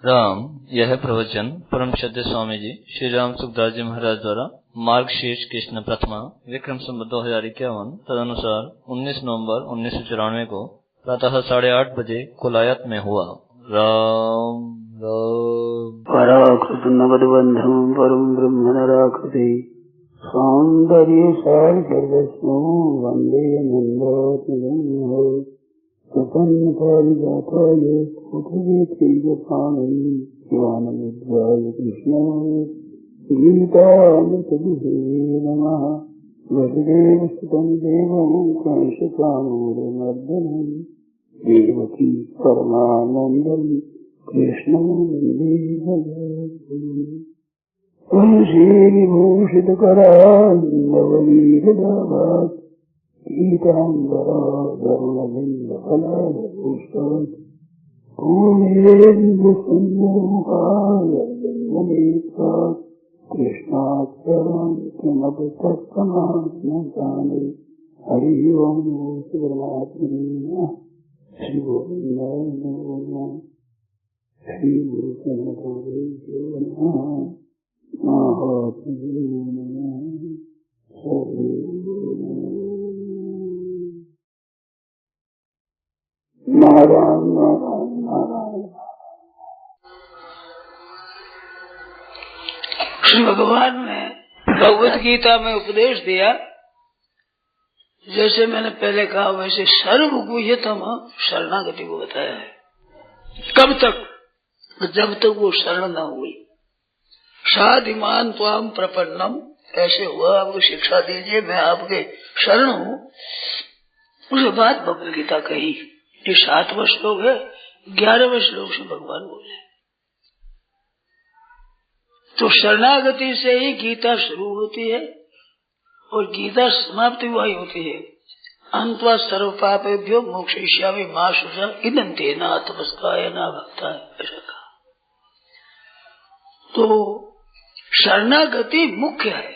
राम। यह प्रवचन परम श्रद्धेय स्वामी जी श्री राम सुखदास जी महाराज द्वारा मार्गशीर्ष कृष्ण प्रथमा विक्रम संवत 2051 तदनुसार 19 नवंबर 1994 को प्रातः 8:30 बजे कोलायत में हुआ। राम राम। पराकृत नवद्बंधं परम ब्रह्म नराकृति सौंदर्य सार सर्वस्व वंदे नंदात्मजं प्रपन्न पारिजाताय पृथ्वी ज्ञानमुद्राय कृष्णाय गीतामृतदुहे नमः। वसुदेवसुतं देवं कंसचाणूरमर्दनं देवकी परमानन्दं कृष्णं वन्दे भगवन्। तुलसीविभूषितकरान्नवनीलदाभात् पीताम्बरा धर्मबिन्दफलादपुष्पात् पूर्णेन्दुसुन्दरमुखायर्गन्धनेत्रात् कृष्णात् परं किमपि तत्समात्मसाने। हरि ओं परमात्मने नमः। श्री गोविन्दाय नमः। श्री गुरु सनातनदेवाय नमः। महात्मने नमः। नारायण नारायण नारायण। श्री भगवान ने भगवत गीता में उपदेश दिया, जैसे मैंने पहले कहा वैसे सर्वगुह्यतम शरणागति को बताया है। कब तक? जब तक वो शरण न हुई। साधिमान त्वाम प्रपन्नम, ऐसे हुआ आपको शिक्षा दीजिए, मैं आपके शरण हूँ। उसके बाद भगवत गीता कही। ये 7वां श्लोक है। 11वें श्लोक से भगवान बोले तो शरणागति से ही गीता शुरू होती है और गीता समाप्ति वही होती है। अंतवा सर्व पापेभ्यो मोक्षयिष्यामि मा शुचा इदन्ते न तपस्काय न भक्ताय, ऐसा कहा। तो शरणागति मुख्य है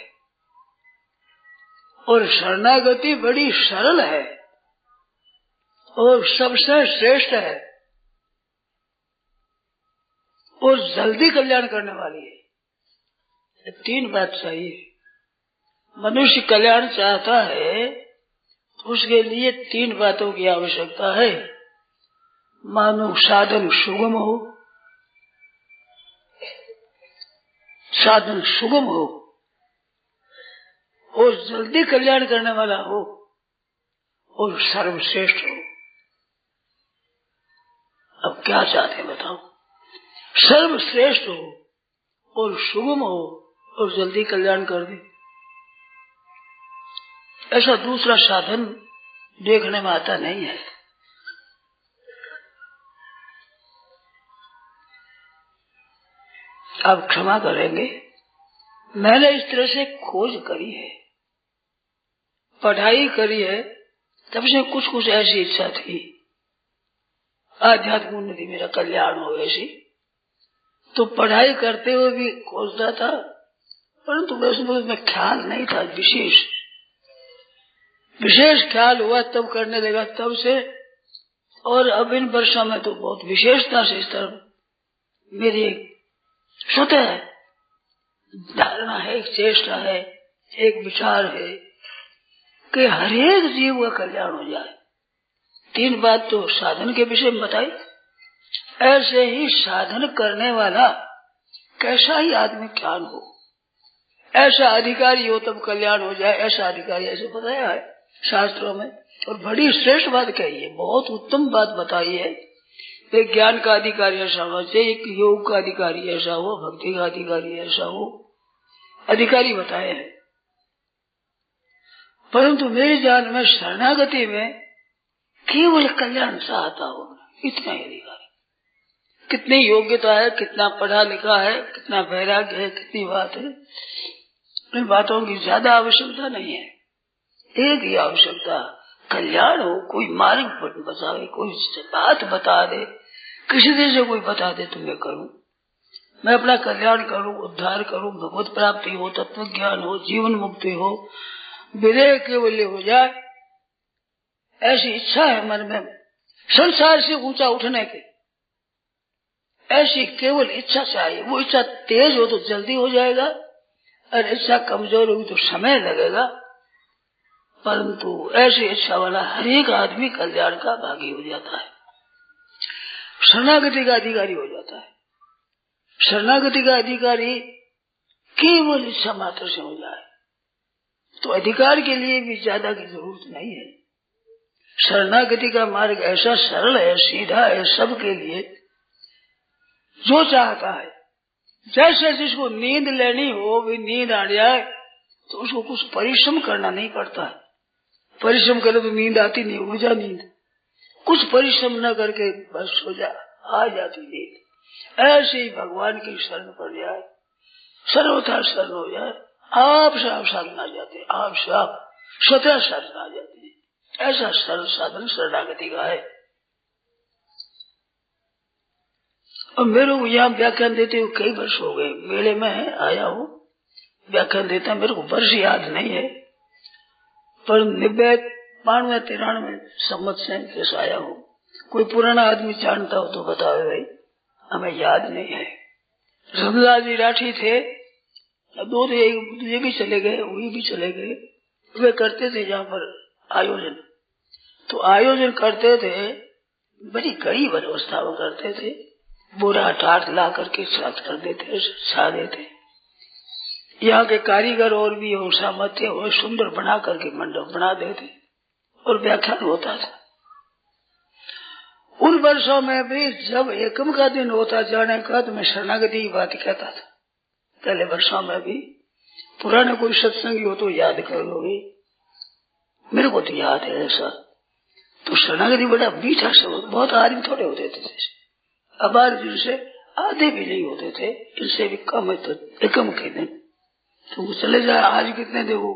और शरणागति बड़ी सरल है और सबसे श्रेष्ठ है और जल्दी कल्याण करने वाली है। 3 बात चाहिए। मनुष्य कल्याण चाहता है तो उसके लिए 3 बातों की आवश्यकता है। मानो साधन सुगम हो, साधन सुगम हो और जल्दी कल्याण करने वाला हो और सर्वश्रेष्ठ हो। अब क्या चाहते हैं बताओ? सर्वश्रेष्ठ हो और सुगम हो और जल्दी कल्याण कर दे, ऐसा दूसरा साधन देखने में आता नहीं है। आप क्षमा करेंगे, मैंने इस तरह से खोज करी है, पढ़ाई करी है, तब से कुछ ऐसी इच्छा थी आध्यात्मिक उन्नति मेरा कल्याण हो ऐसी। तो पढ़ाई करते हुए भी खोजता था, परंतु में ख्याल नहीं था। विशेष ख्याल हुआ तब करने लगा, तब से। और अब इन वर्षों में तो बहुत विशेषता से इस तरफ मेरी स्वतः धारणा है, एक चेष्टा है, एक विचार है कि हरेक जीव का कल्याण हो जाए। 3 बात तो साधन के विषय में बताई। ऐसे ही साधन करने वाला कैसा ही आदमी ज्ञान हो, ऐसा अधिकारी हो तब कल्याण हो जाए, ऐसा अधिकारी ऐसे बताया है शास्त्रों में। और बड़ी श्रेष्ठ बात कही है, बहुत उत्तम बात बताई है। एक ज्ञान का अधिकारी ऐसा होना चाहिए, एक योग का अधिकारी ऐसा हो, भक्ति का अधिकारी ऐसा हो, अधिकारी बताए हैं। परंतु मेरी जान में शरणागति में केवल कल्याण चाहता हो, इतना ही अधिकारी। कितनी योग्यता है, कितना पढ़ा लिखा है, कितना वैराग्य है, कितनी बात है, इन बातों की ज्यादा आवश्यकता नहीं है। एक ही आवश्यकता, कल्याण हो। कोई मार्ग बतावे, कोई बात बता दे, किसी दिन से कोई बता दे तो मैं करूं, मैं अपना कल्याण करूं, उद्धार करूं, भगवत प्राप्ति हो, तत्व ज्ञान हो, जीवन मुक्ति हो, विदेह केवल्य हो जाए, ऐसी इच्छा है मन में। संसार से ऊंचा उठने की ऐसी केवल इच्छा चाहिए। वो इच्छा तेज हो तो जल्दी हो जाएगा, और इच्छा कमजोर होगी तो समय लगेगा। परंतु ऐसी इच्छा वाला हर एक आदमी कल्याण का भागी हो जाता है, शरणागति का अधिकारी हो जाता है। शरणागति का अधिकारी केवल इच्छा मात्र से हो जाए तो अधिकार के लिए भी ज्यादा की जरूरत नहीं है। शरणागति का मार्ग ऐसा सरल है, सीधा है सबके लिए। जो चाहता है, जैसे जिसको नींद लेनी हो, भी नींद आ जाए तो उसको कुछ परिश्रम करना नहीं पड़ता है। परिश्रम करे तो नींद आती नहीं, उड़ जा नींद। कुछ परिश्रम न करके बस हो जा, आ जाती नींद। ऐसे ही भगवान की शरण पड़ जाए, सर्वथा शरण हो जाए, आप साफ शरण आ जाते, आप साफ स्वतः शरण आ जाते हैं। ऐसा सरल साधन शरणागति का है। और मेरे को यहाँ व्याख्यान देते हुए कई वर्ष हो गए, मेले में आया हूँ, व्याख्यान देता, मेरे को वर्ष याद नहीं है, पर 92-93 सम्मत से कैसे आया हूँ। कोई पुराना आदमी जानता हो तो बताओ भाई, हमें याद नहीं है। रघुदास जी राठी थे, दो थे, ये भी चले गए, वही भी चले गए। वे करते थे जहाँ पर आयोजन, तो आयोजन करते थे, बड़ी गरीब अवस्था में करते थे। बोरा टाट ला करके साथ कर देते, छा देते। यहाँ के कारीगर और भी हो सामर्थ्य हो, सुंदर बना करके मंडप बना देते और व्याख्यान होता था। उन वर्षों में भी जब एकम का दिन होता जाने का, तो मैं शरणागति की बात कहता था। पहले वर्षों में भी पुराने कोई सत्संगी हो तो याद कर लोगे, मेरे को तो याद है ऐसा। तो शरणागति बड़ा मीठा शब्द, बहुत आदमी थोड़े होते थे, अब जिनसे आधे भी नहीं होते थे, इनसे भी कम है तो एकम के दिन तो चले जाए। आज कितने देखो,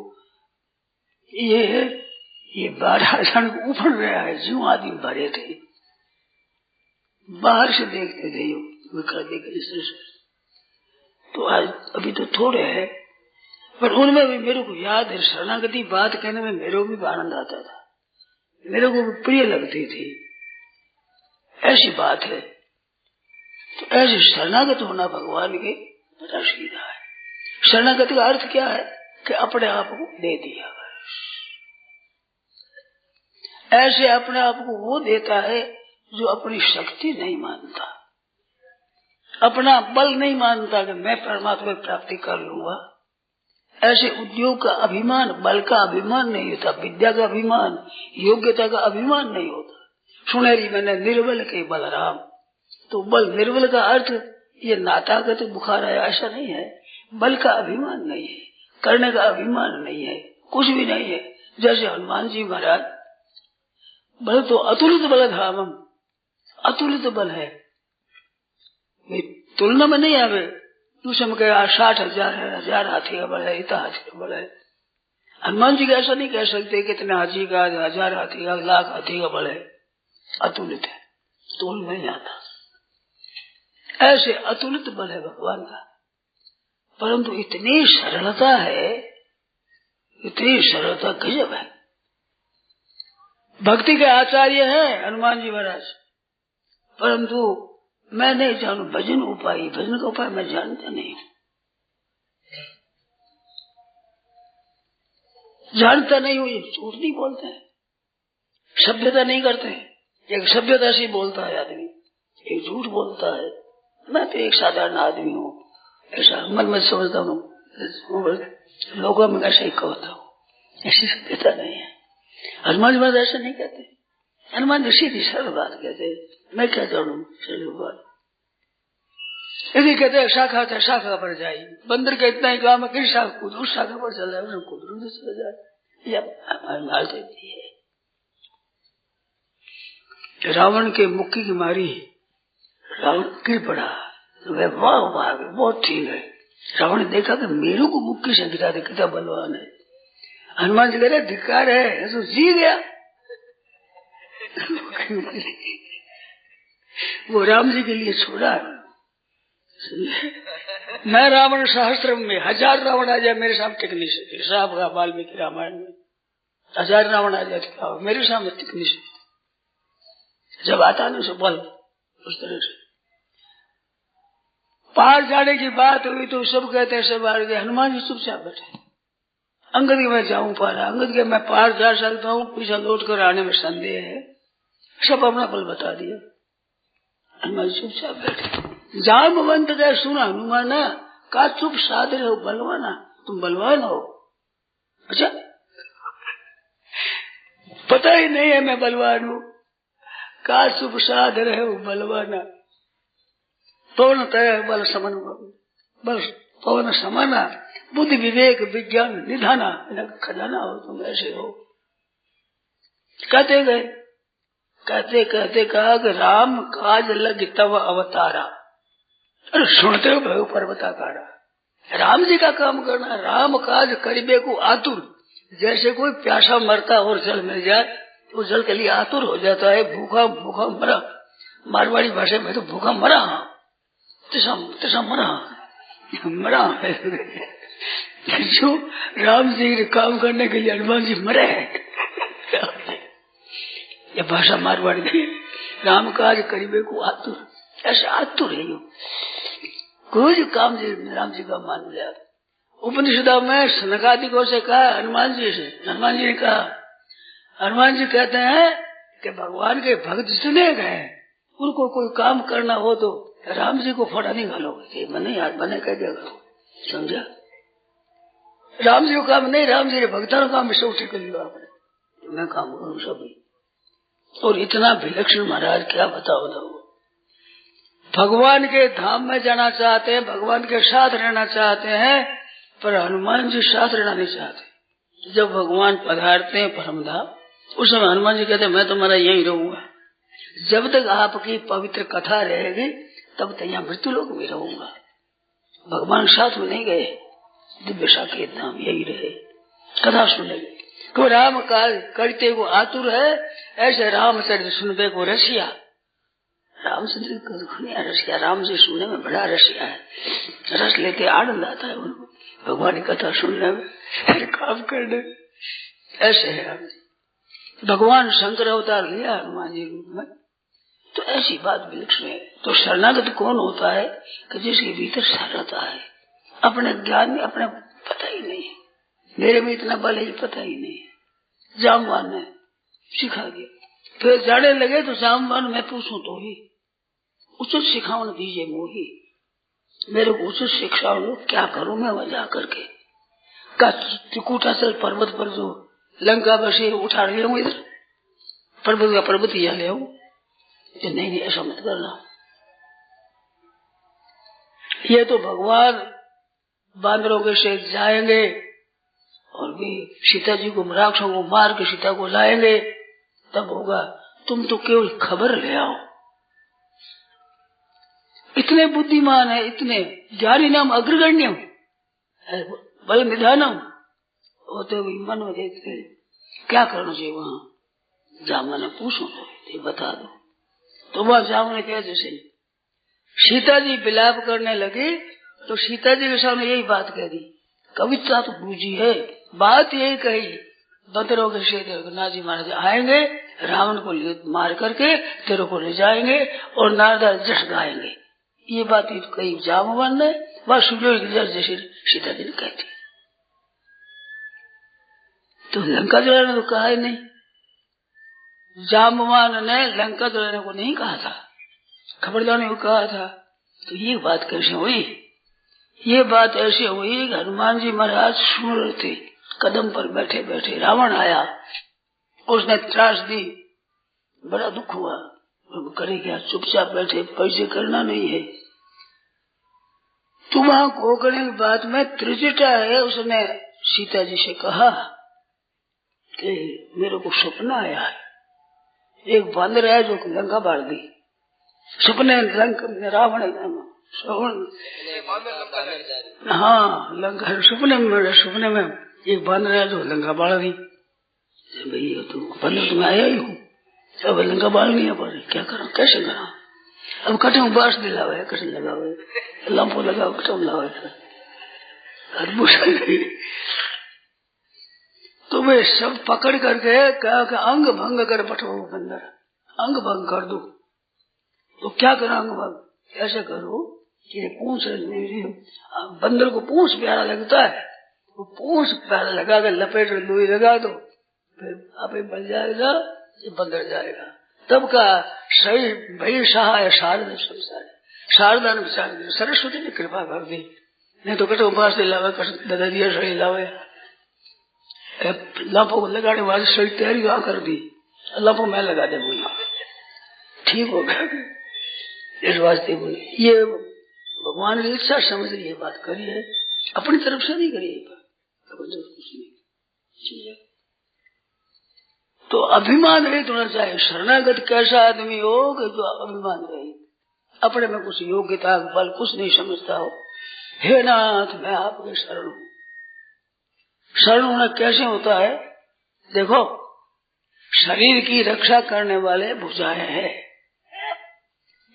ये 12,000 ऊपर रहा है, जो आदमी भरे थे, बाहर से देखते थे तो आज अभी तो थोड़े हैं, पर उनमें भी मेरे को याद है। शरणागति बात कहने में मेरे को भी आनंद आता था, मेरे को भी प्रिय लगती थी। ऐसी बात है। तो ऐसे शरणागत होना भगवान के बड़ा सीधा है। शरणागति का अर्थ क्या है कि अपने आप को दे दिया। ऐसे अपने आप को वो देता है जो अपनी शक्ति नहीं मानता, अपना बल नहीं मानता कि मैं परमात्मा की प्राप्ति कर लूंगा। ऐसे उद्योग का अभिमान, बल का अभिमान नहीं होता, विद्या का अभिमान, योग्यता का अभिमान नहीं होता। सुनेरी मैंने निर्बल के बलराम, तो बल निर्बल का अर्थ ये नातागत बुखार है ऐसा नहीं है। बल का अभिमान नहीं है, करने का अभिमान नहीं है, कुछ भी नहीं है। जैसे हनुमान जी महाराज, बल तो अतुलित बल धामम, अतुलित बल है, तुलना में नहीं आवे। दूसरे में कहे 60,000 है, 1000 हाथी का बल है, इतना हाथी का बल है। हनुमान जी का ऐसा नहीं कह सकते कितने हाथी का, 1000 हाथी का, 1,00,000 हाथी का बल है, अतुलित है, तोल नहीं आता। ऐसे अतुलित बल है भगवान का, परंतु इतनी सरलता है, इतनी सरलता गजब है। भक्ति के आचार्य हैं हनुमान जी महाराज, परंतु मैं नहीं जानू भजन उपाय, भजन का उपाय मैं जानता नहीं, जानता नहीं हूँ। ये झूठ नहीं बोलते हैं, सभ्यता नहीं करते हैं। एक सभ्यता से बोलता है आदमी, एक झूठ बोलता है। मैं तो एक साधारण आदमी हूँ, ऐसा मन में समझता हूँ, लोगों में ऐसा ही कहता हूँ, ऐसी सभ्यता नहीं है। हनुमान जी महाराज ऐसा नहीं कहते, हनुमान जी सीधी सरल बात कहते हैं। मैं क्या जानू सरल बात, यदि कहते हैं शाखा था शाखा पर जाए, बंदर का इतना ही काम है कि शाखा कूद, उस शाखा पर चल जाए, कूद उधर चला जाए, या देती है। रावण के मुक्की की मारी, रावण गिर पड़ा, वह वाह वाह बहुत ठीक है। रावण ने देखा कि मेरे को मुक्की से गिरा दे, कितना बलवान है। हनुमान जी कह रहे धिक्कार है, तो जी गया। वो राम जी के लिए छोड़ा। मैं रावण सहस्त्र में 1000 रावण आ जाए मेरे सामने टिक नहीं सकते। साहब का वाल्मीकि रामायण में 1000 रावण आ जाए मेरे सामने टिक नहीं सकते। जब आता ना उसे बल उस तरह से, पहाड़ जाने की बात हुई तो सब कहते हैं सब हार गए, हनुमान जी चुपचाप बैठे। अंगद के मैं जाऊं पारा, अंगद के मैं पहाड़ जा सकता हूँ, पीछा लौट कर आने में संदेह है, सब अपना बल बता दिया। हनुमान जी चुपचाप बैठे। जाम्बवंत का सुना हनुमान ने कहा चुप साध रहे हो बलवाना, तुम बलवान हो। अच्छा पता ही नहीं है मैं बलवान हूँ। कहा चुप साध रहे हो बलवाना, पवन तय बल समन, बल पवन समाना, बुद्धि विवेक विज्ञान निधाना, खजाना हो तुम, ऐसे हो। कहते गए, कहते कहते कहा कि राम काज लग तव अवतारा। अरे सुनते हो भयो पर्वताकारा, राम जी का काम करना, राम काज करीबे को आतुर। जैसे कोई प्यासा मरता और जल मिल जाए तो जल के लिए आतुर हो जाता है, भूखा भूखा मरा, मारवाड़ी भाषा में तो भूखा मरा, तिसा मरा है। जो राम जी के काम करने के लिए हनुमान जी मरे है, ये भाषा मारवाड़ी की। राम काज करीबे को आतुर, ऐसा आतुर है। कोई काम जी राम जी का मान लिया। उपनिषदा में सनकादिकों से कहा, हनुमान जी से, हनुमान जी ने कहा, हनुमान जी कहते हैं कि भगवान के भक्त जितने गए उनको कोई काम करना हो तो राम जी को फोड़ा नहीं घालोगे, मैंने याद बने कह दिया, समझा। राम जी को काम नहीं, राम जी ने भक्तों का काम सब ठीक लिया आपने, मैं काम करूँ सभी। और इतना विलक्षण महाराज क्या बताओ ना, भगवान के धाम में जाना चाहते हैं, भगवान के साथ रहना चाहते हैं, पर हनुमान जी साथ रहना नहीं चाहते। जब भगवान पधारते हैं परम धाम, उस समय हनुमान जी कहते हैं मैं तुम्हारा यही रहूंगा, जब तक आपकी पवित्र कथा रहेगी तब तक यहाँ मृत्यु लोक में रहूंगा। भगवान साथ में नहीं गए, दिव्य साकेत धाम यही रहे, कथा सुनेंगे। तो राम काज करते को आतुर है, ऐसे रामचरित्र सुनबे को रसिया। रामचंद्र को रसिया, राम जी सुनने में बड़ा रसिया है, रस लेते आनंद आता है उनको भगवान की कथा सुनने में, काम करने में। ऐसे है राम जी। भगवान शंकर अवतार लिया हनुमान जी रूप में, तो ऐसी बात विलक्षण है। तो शरणागत कौन होता है कि जिसके भीतर सरलता है, अपने ज्ञान में अपने पता ही नहीं है, मेरे में इतना बल है पता ही नहीं है। जामवान ने सिखा दिया, फिर जाने लगे तो जामवान मैं पूछूं तो ही उचित सिखावन दीजिए मोही, मेरे को उचित शिक्षा लो, क्या करूं मैं वहां जा करके। त्रिकूटाचल पर्वत पर जो लंका बसे उठा ले हूँ, इधर पर्वत का पर्वत ही ले हूँ, नहीं ऐसा मत करना। ये तो भगवान बांदरों के से जाएंगे और भी सीता जी को राक्षसों को मार के सीता को लाएंगे, तब होगा। तुम तो केवल खबर ले आओ। इतने बुद्धिमान है, इतने ज्ञानी नाम अग्रगण्यम बल निधानम होते हुए मन में देखते क्या करना चाहिए। वहां जामा ने पूछो तो बता दो, तो वहां जामा ने कहा जैसे सीता जी विलाप करने लगे तो सीता जी के सामने यही बात कह दी, कविता तो बूझी है, बात यही कही, बंदरों के से नाजी महाराज आएंगे, रावण को मार करके तेरे को ले जाएंगे और नारदा जश गाएंगे। ये बात कही जामवान ने, वह सूर्य जैसे सीता जी ने कहती। तो लंका जलाने तो कहा ही नहीं, जामवान ने लंका जलाने को नहीं कहा था, खबर लाने को कहा था। तो ये बात कैसे हुई? ये बात ऐसे हुई, हनुमान जी महाराज सुन रहे थे, कदम पर बैठे बैठे रावण आया, उसने त्रास दी, बड़ा दुख हुआ, करे क्या, चुपचाप बैठे, पैसे करना नहीं है। तो वहां कोकने की बात में त्रिजटा है, उसने सीता जी से कहा कि मेरे को सपना आया है, एक बंदर है जो लंका बाढ़ दी। सपने रावण हाँ लंका सपने में एक बंदर है जो लंका बाढ़ दी। भाई तो बंदर तो मैं आया ही हूँ, अब लंका बाढ़नी है, पर क्या करा, कैसे करा। अब कटम बांस दिलावे, कटम लगावे, लंपो लगाओ, कटम लावे, तो वे सब पकड़ करके कहा कि अंग भंग कर बैठो बंदर, अंग भंग कर दो। तो क्या करा अंग भंग, ऐसे करो कि पूंछ बंदर को पूंछ प्यारा लगता है, वो पूंछ प्यारा लगा कर लपेट लोई लगा दो, फिर आप बन जाएगा, ये बंदर जाएगा। तब का शरीर भाई सहाय शारदा संसार, शारदा ने विचार दिया, सरस्वती ने कृपा कर दी, नहीं तो कटो पास से लावे, दादा दिया शरीर लावे, लापो को लगाने वाली शरीर तैयारी वहां कर दी, लापो मैं लगा दे बोली, ठीक हो गया। इस वास्ते बोले ये भगवान की इच्छा समझ रही ये बात करी है, अपनी तरफ से नहीं करी है कुछ नहीं। तो अभिमान रहित होना चाहिए। शरणागत कैसा आदमी हो कि जो अभिमान रहित, अपने में कुछ योग्यता बल कुछ नहीं समझता हो, हे नाथ मैं आपके शरण हूँ। शरण होना कैसे होता है? देखो, शरीर की रक्षा करने वाले भुजाएं हैं,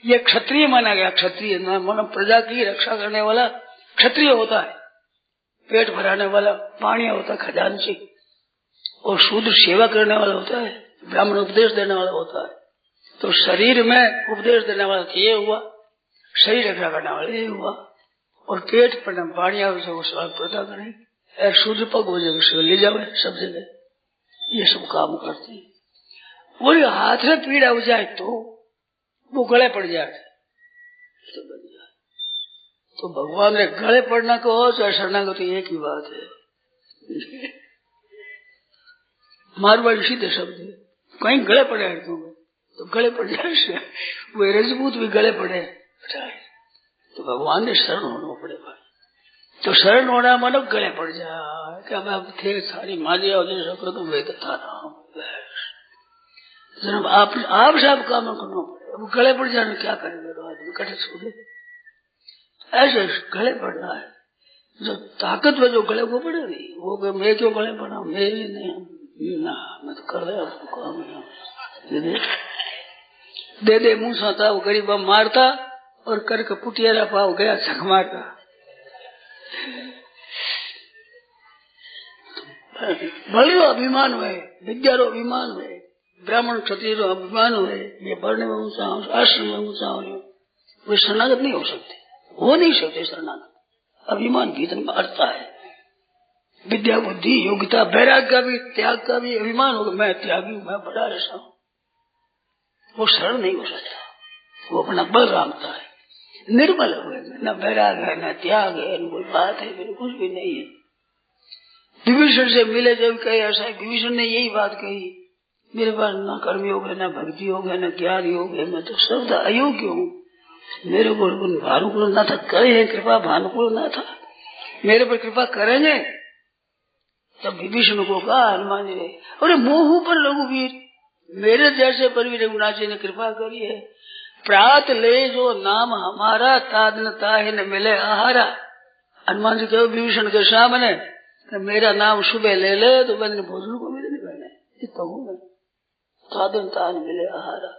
ये क्षत्रिय माना गया। क्षत्रिय मानो प्रजा की रक्षा करने वाला क्षत्रिय होता है, पेट भराने वाला पानी होता है खजांची, और शूद्र सेवा करने वाला होता है, ब्राह्मण उपदेश देने वाला होता है। तो शरीर में उपदेश देने वाला ये हुआ, शरीर रक्षा करने वाला ये हुआ, और पेट पर पानी प्रदा करें, एक शूद्र पग हो जाए ले जाओ सब जगह, ये सब काम करते हैं। वही हाथ में पीड़ा हो जाए तो वो गले पड़ जाए तो बन जाए। तो भगवान ने गले पड़ना कहो चाहे शरणागति एक ही बात है। मारवाड़ी सीधे शब्द है, कहीं गले पड़े तो गले पड़ जाए, वो रजपूत भी गले पड़े तो भगवान ने शरण होना पड़े भाई। तो शरण होना मानो गले पड़ जाए कि अब थे सारी मालिया सको तो वे था आप सब काम करना पड़े। अब गले पड़ जाने क्या करेंगे आदमी कटे छोड़े, ऐसे गले पड़ना है। जो ताकत में जो गले को पड़े नहीं वो मैं क्यों गले पड़ा, मेरी नहीं ना, मैं तो कर रहा काम दे दे मूसा था वो गरीब मारता और करके पुटियारा पाव गया छक मारता। भले अभिमान हुए, विद्या रो अभिमान हुए, ब्राह्मण क्षत्रिय रो अभिमान हुए, ये पढ़ने में ऊंचा हो, आश्रम में ऊंचा हो, वे शरणागत नहीं हो सकते, हो नहीं सकते शरणागत। अभिमान भीतर में अड़ता है। विद्या बुद्धि योग्यता वैराग का भी त्याग का भी अभिमान होगा, मैं त्यागी हूँ, मैं बड़ा ऐसा हूँ, वो शरण नहीं हो सकता। वो अपना बल रामता है, निर्बल हुए, न वैराग है न त्याग है, न कोई बात है, मेरे कुछ भी नहीं है। विभीषण से मिले जब कहे ऐसा, विभीषण ने यही बात कही, मेरे पास न कर्म योग है, न भक्ति योग है, न ज्ञान योग है, मैं तो शब्द अयोग्य हूँ। मेरे को भानुकुल न था, करे कृपा भानुकुल न था, मेरे पर कृपा करेंगे। तब विभीषण को कहा हनुमान जी ने, अरे मोह पर रघुवीर, मेरे जैसे पर भी रघुनाथ जी ने कृपा करी है। प्रात ले जो नाम हमारा, तादन ताहे न मिले आहारा। हनुमान जी कहो विभीषण के सामने, मेरा नाम सुबह ले ले तो मैंने भोजन को मिले नहीं बने, कहूँ मैं, तादन ताहे न मिले आहारा।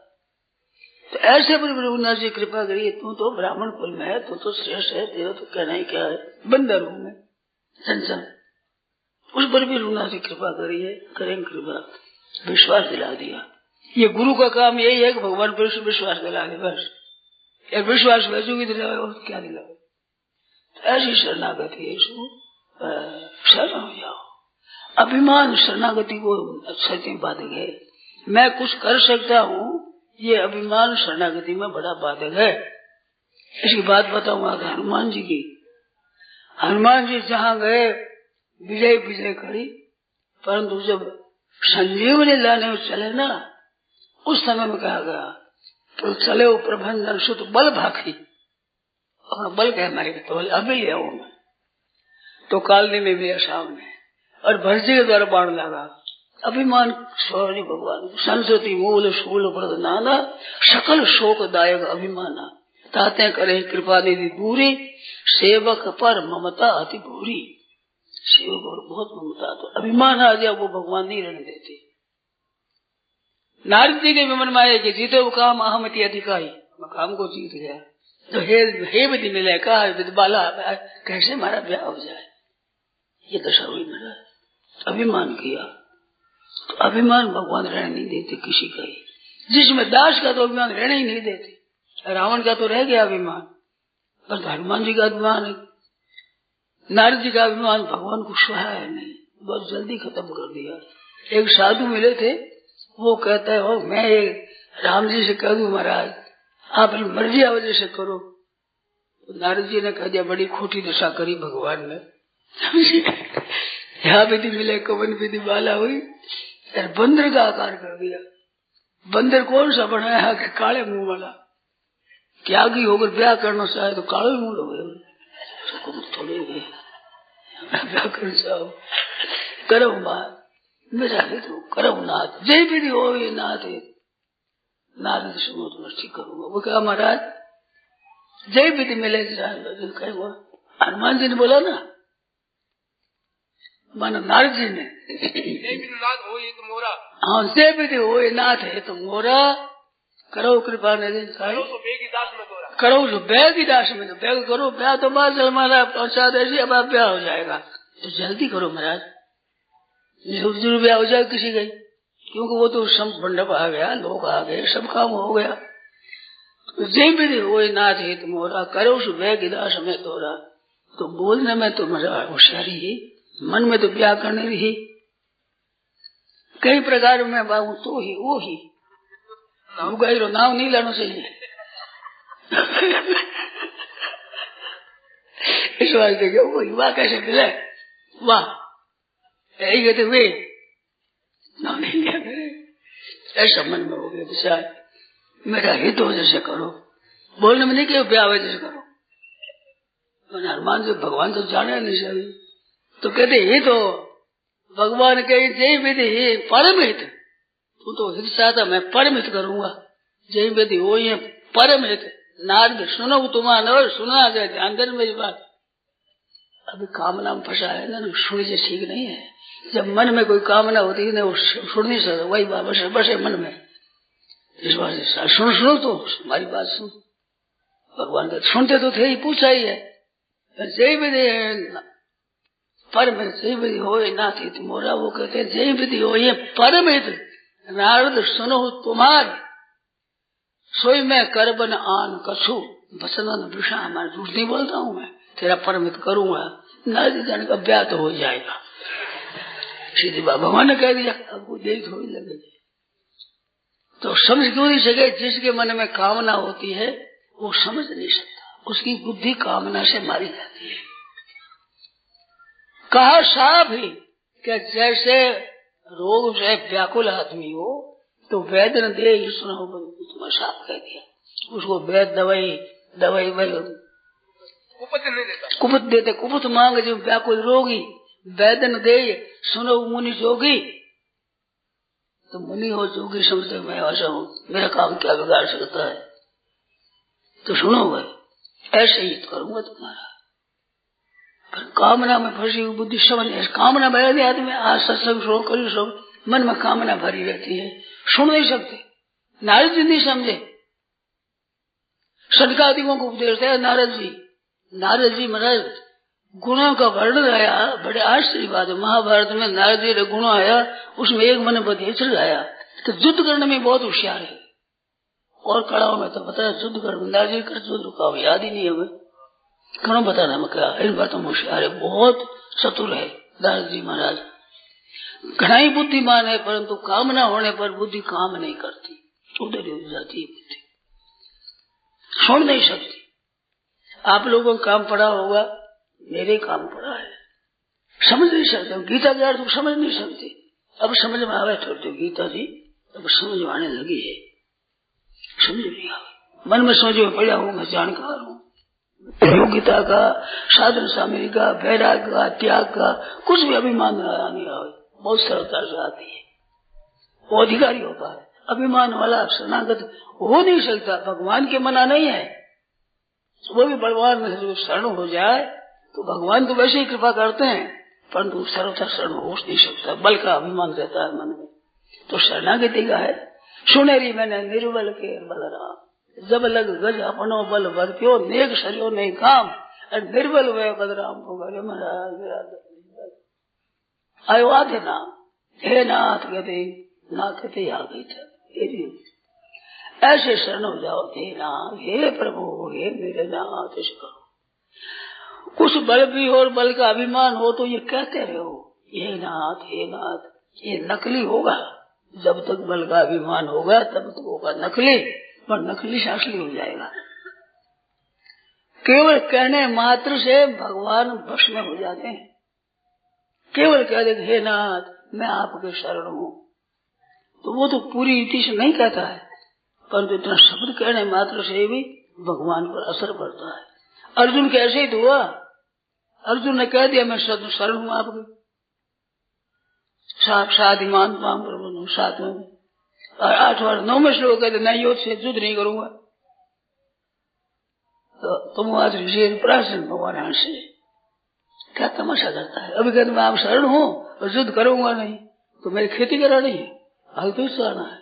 तो ऐसे पर रघुनाथ जी कृपा करिए, तू तो ब्राह्मण कुल में है, तू तो श्रेष्ठ है, तेरा तो कहना ही क्या है, बंदर हूँ मैं संसार, उस पर भी रघुनाथ जी कृपा करिए, करेंगे कृपा, विश्वास दिला दिया। ये गुरु का काम यही है कि भगवान पर विश्वास दिला दे, बस यार विश्वास वैसे दिलावे और क्या दिलावे। ऐसी शरणागति है, इसको शरण हो जाओ। अभिमान शरणागति को सत्य बाधक है, मैं कुछ कर सकता हूँ, ये अभिमान शरणागति में बड़ा बाधक है। इसकी बात बताऊंगा हनुमान जी की। हनुमान जी जहाँ गए विजय विजय करी, परंतु जब संजीवनी लाने में चले ना, उस समय में कहा गया तो चले वो प्रबंधन सुत बल भाखी, और बल कहे हमारे तो अभी है वो मैं तो कालनी में भी सामने, और भरजी के द्वारा बाण लगा। अभिमान सौरी भगवान संस्कृति मूल शूल प्रद नाना, सकल शोकदायक अभिमाना, ताते करे कृपा निधि दूरी, सेवक पर ममता अति भूरी। सेवक और बहुत ममता, तो अभिमान आ जाए वो भगवान नहीं रहने देते। नारद जी के विमन में आए कि जीते वो काम अहमति अधिकारी, मैं काम को जीत गया तो हे विधि मिले, कहा विधबाला कैसे हमारा ब्याह हो जाए, ये दशा हुई मेरा। अभिमान किया तो अभिमान भगवान रहने नहीं देते किसी का ही। जिसमें दास का तो अभिमान रहने ही नहीं देते, रावण का तो रह गया अभिमान, पर हनुमान जी का अभिमान है, नारद जी का अभिमान भगवान को सहाय नहीं, बहुत जल्दी खत्म कर दिया। एक साधु मिले थे, वो कहता है हो मैं राम जी से कह दूं महाराज आप मर्जी वजह से करो। तो नारद जी ने कह दिया बड़ी खोटी दशा करी भगवान ने। यहाँ विधि मिले कवन विधि बाला हुई, बंदर का आकार कर दिया। बंदर कौन सा बनाया कि काले मुंह वाला, त्यागी होकर ब्याह करना चाहे तो काले मुंह लोग थोड़े ब्याह कर जाओ। करो बात मेरा हित हो, करो नाथ जय विधि हो ये नाथ है। नारद सुनो तो ठीक करूंगा। वो कहा महाराज जय विधि मिले हनुमान जी ने बोला ना, मानो नारद जी ने हाँ जय विधि हो ये नाथ है तो मोरा, करो कृपा निधि करो जो बैग की दास में, तो बैग करो ब्याह तो बाद हमारा पहुंचा दे, अब आप ब्याह हो जाएगा तो जल्दी करो महाराज, जरूर ब्याह हो जाए किसी का, क्योंकि वो तो सब मंडप आ गया, लोग आ गए, सब काम हो गया। जय विधि हो नाथ हित मोरा, करो सुबह गिदास में तोरा। तो बोलने में तो मजा होशियारी ही, मन में तो ब्याह करने रही। कई प्रकार में बाबू तो ही वो ही रो नाम नहीं लेना चाहिए। इस वास्ते वो वाह कैसे मिले, वाह यही कहते वे नाम नहीं लिया करे, ऐसा मन में हो गया विचार मेरा हित हो जैसे करो। बोलने में नहीं कि ब्याह जैसे करो। हनुमान जी भगवान तो जाने नहीं चाहिए, तो कहते हित हो भगवान के जय विधि परम हित, तू तो हित चाहता मैं परम हित करूंगा। जय विधि हो ये परम हित, नारद सुनो तुम्हारा और सुना जाए, ध्यान देना मेरी बात। अभी कामना में फंसा है ना, सुनने ठीक नहीं है। जब मन में कोई कामना होती है ना वो सुन नहीं सकता, वही बात बसे मन में। इस बात से सुनो तो हमारी बात सुन। भगवान का सुनते तो थे ही, पूछा ही है जय विधि परम हित, जय विधि हो नाथ हित मोरा। वो कहते हैं जय विधि हो ये परम हित, नारद सुनो तुम्हार, सोई मैं करबन आन कछु, बसनन विषा हमारा झूठ नहीं बोलता हूँ, मैं तेरा परम हित करूंगा। नारद जाने का ब्याह तो हो जाएगा, सीधी बात भगवान ने कह दिया। आपको देख थोड़ी लगेगी तो समझ क्यों नहीं सके। जिसके मन में कामना होती है वो समझ नहीं सकता, उसकी बुद्धि कामना से मारी जाती है। कहा साफ ही कि जैसे रोग से व्याकुल आदमी हो तो वैद्य ने दे सुना, तुम्हें साफ कह दिया। उसको वैद्य दवाई कुपत देते, कुपत मांग जो व्याकुल रोगी, वैद्य ने दे सुनो मुनि जोगी। तो मुनि हो जोगी समझते मैं ऐसा हूँ, मेरा काम क्या बिगाड़ सकता है, तो सुनो भाई ऐसे ही करूंगा तुम्हारा। पर कामना में फंसी हुई बुद्धि समझ, कामना भरी आदमी आज सत्संग सुनो करी सो, मन में कामना भरी रहती है, सुन नहीं सकते। नारद जी नहीं समझे, सनकादिकों को उपदेश है नारद जी महाराज गुणों का वर्णन आया, बड़े आश्चर्य बात है। महाभारत में नारद जी का गुण आया, उसमें एक मन बधेचर आया तो युद्ध करने में बहुत होशियार है। और कड़ाओं में तो पता है युद्ध कर नारद जी कर युद्ध का याद ही नहीं है, हमें क्यों बताना मैं क्या, इन बातों में होशियार है, बहुत चतुर है नारद जी महाराज। घना ही बुद्धिमान है, परंतु कामना होने पर बुद्धि काम नहीं करती, उधर हो जाती है बुद्धि, सुन नहीं सकती। आप लोगों को काम पड़ा होगा, मेरे काम पड़ा है, समझ नहीं सकते। गीता के अर्थ समझ नहीं सकते, अब समझ में आवे थोड़ी गीता जी, अब समझ में आने लगी है, समझ नहीं आवे। मन में सोचे में पड़ा हूँ, मैं जानकार हूँ, योग्यता का, साधन सामग्री का, वैराग का, त्याग का कुछ भी अभिमान नहीं आवे, बहुत सरलता से आती है, वो अधिकारी होता है। अभिमान वाला शरणागत हो नहीं सकता, भगवान के मना नहीं है। वो भी भगवान में जो शरण हो जाए तो भगवान तो वैसे ही कृपा करते हैं, परंतु सर्वथा शरण हो नहीं सकता, बल का अभिमान रहता है मन में। तो शरणागति का है, सुनेरी मैंने निर्बल के बलराम, जब लग गज अपनो बल वर्त्यो, नेक शरियो नहीं काम, और निर्बल वे बलराम को गए महाराज आयो आधे नाम, हे नाथ गति नाथ गति आ गई था। ऐसे शरण हो जाओ, हे नाथ, हे प्रभु, हे मेरे नाथ, ऐसे करो। उस बल भी हो और बल का अभिमान हो तो ये कहते रहो हे नाथ हे नाथ। ये नकली होगा, जब तक बल का अभिमान होगा तब तक होगा नकली, पर नकली से असली हो जाएगा। केवल कहने मात्र से भगवान वश में हो जाते हैं। केवल कह दे हे नाथ मैं आपके शरण हूँ, तो वो तो पूरी रीति से नहीं कहता है, परंतु इतना शब्द कहने मात्र से भी भगवान पर असर पड़ता है। अर्जुन कैसे ही तो हुआ, अर्जुन ने कह दिया मैं शरण हूँ आपके, साक्षात ईमान पाम प्रभु साथ में। और 8-9वें श्लोक कहते मैं युद्ध से युद्ध नहीं करूंगा, तो तुम आज ऋषि प्राचीन भगवान से क्या तमाशा करता है। अभी कहते मैं आप शरण हूँ और युद्ध करूंगा नहीं, तो मेरी खेती करानी है, हल तो चलाना है।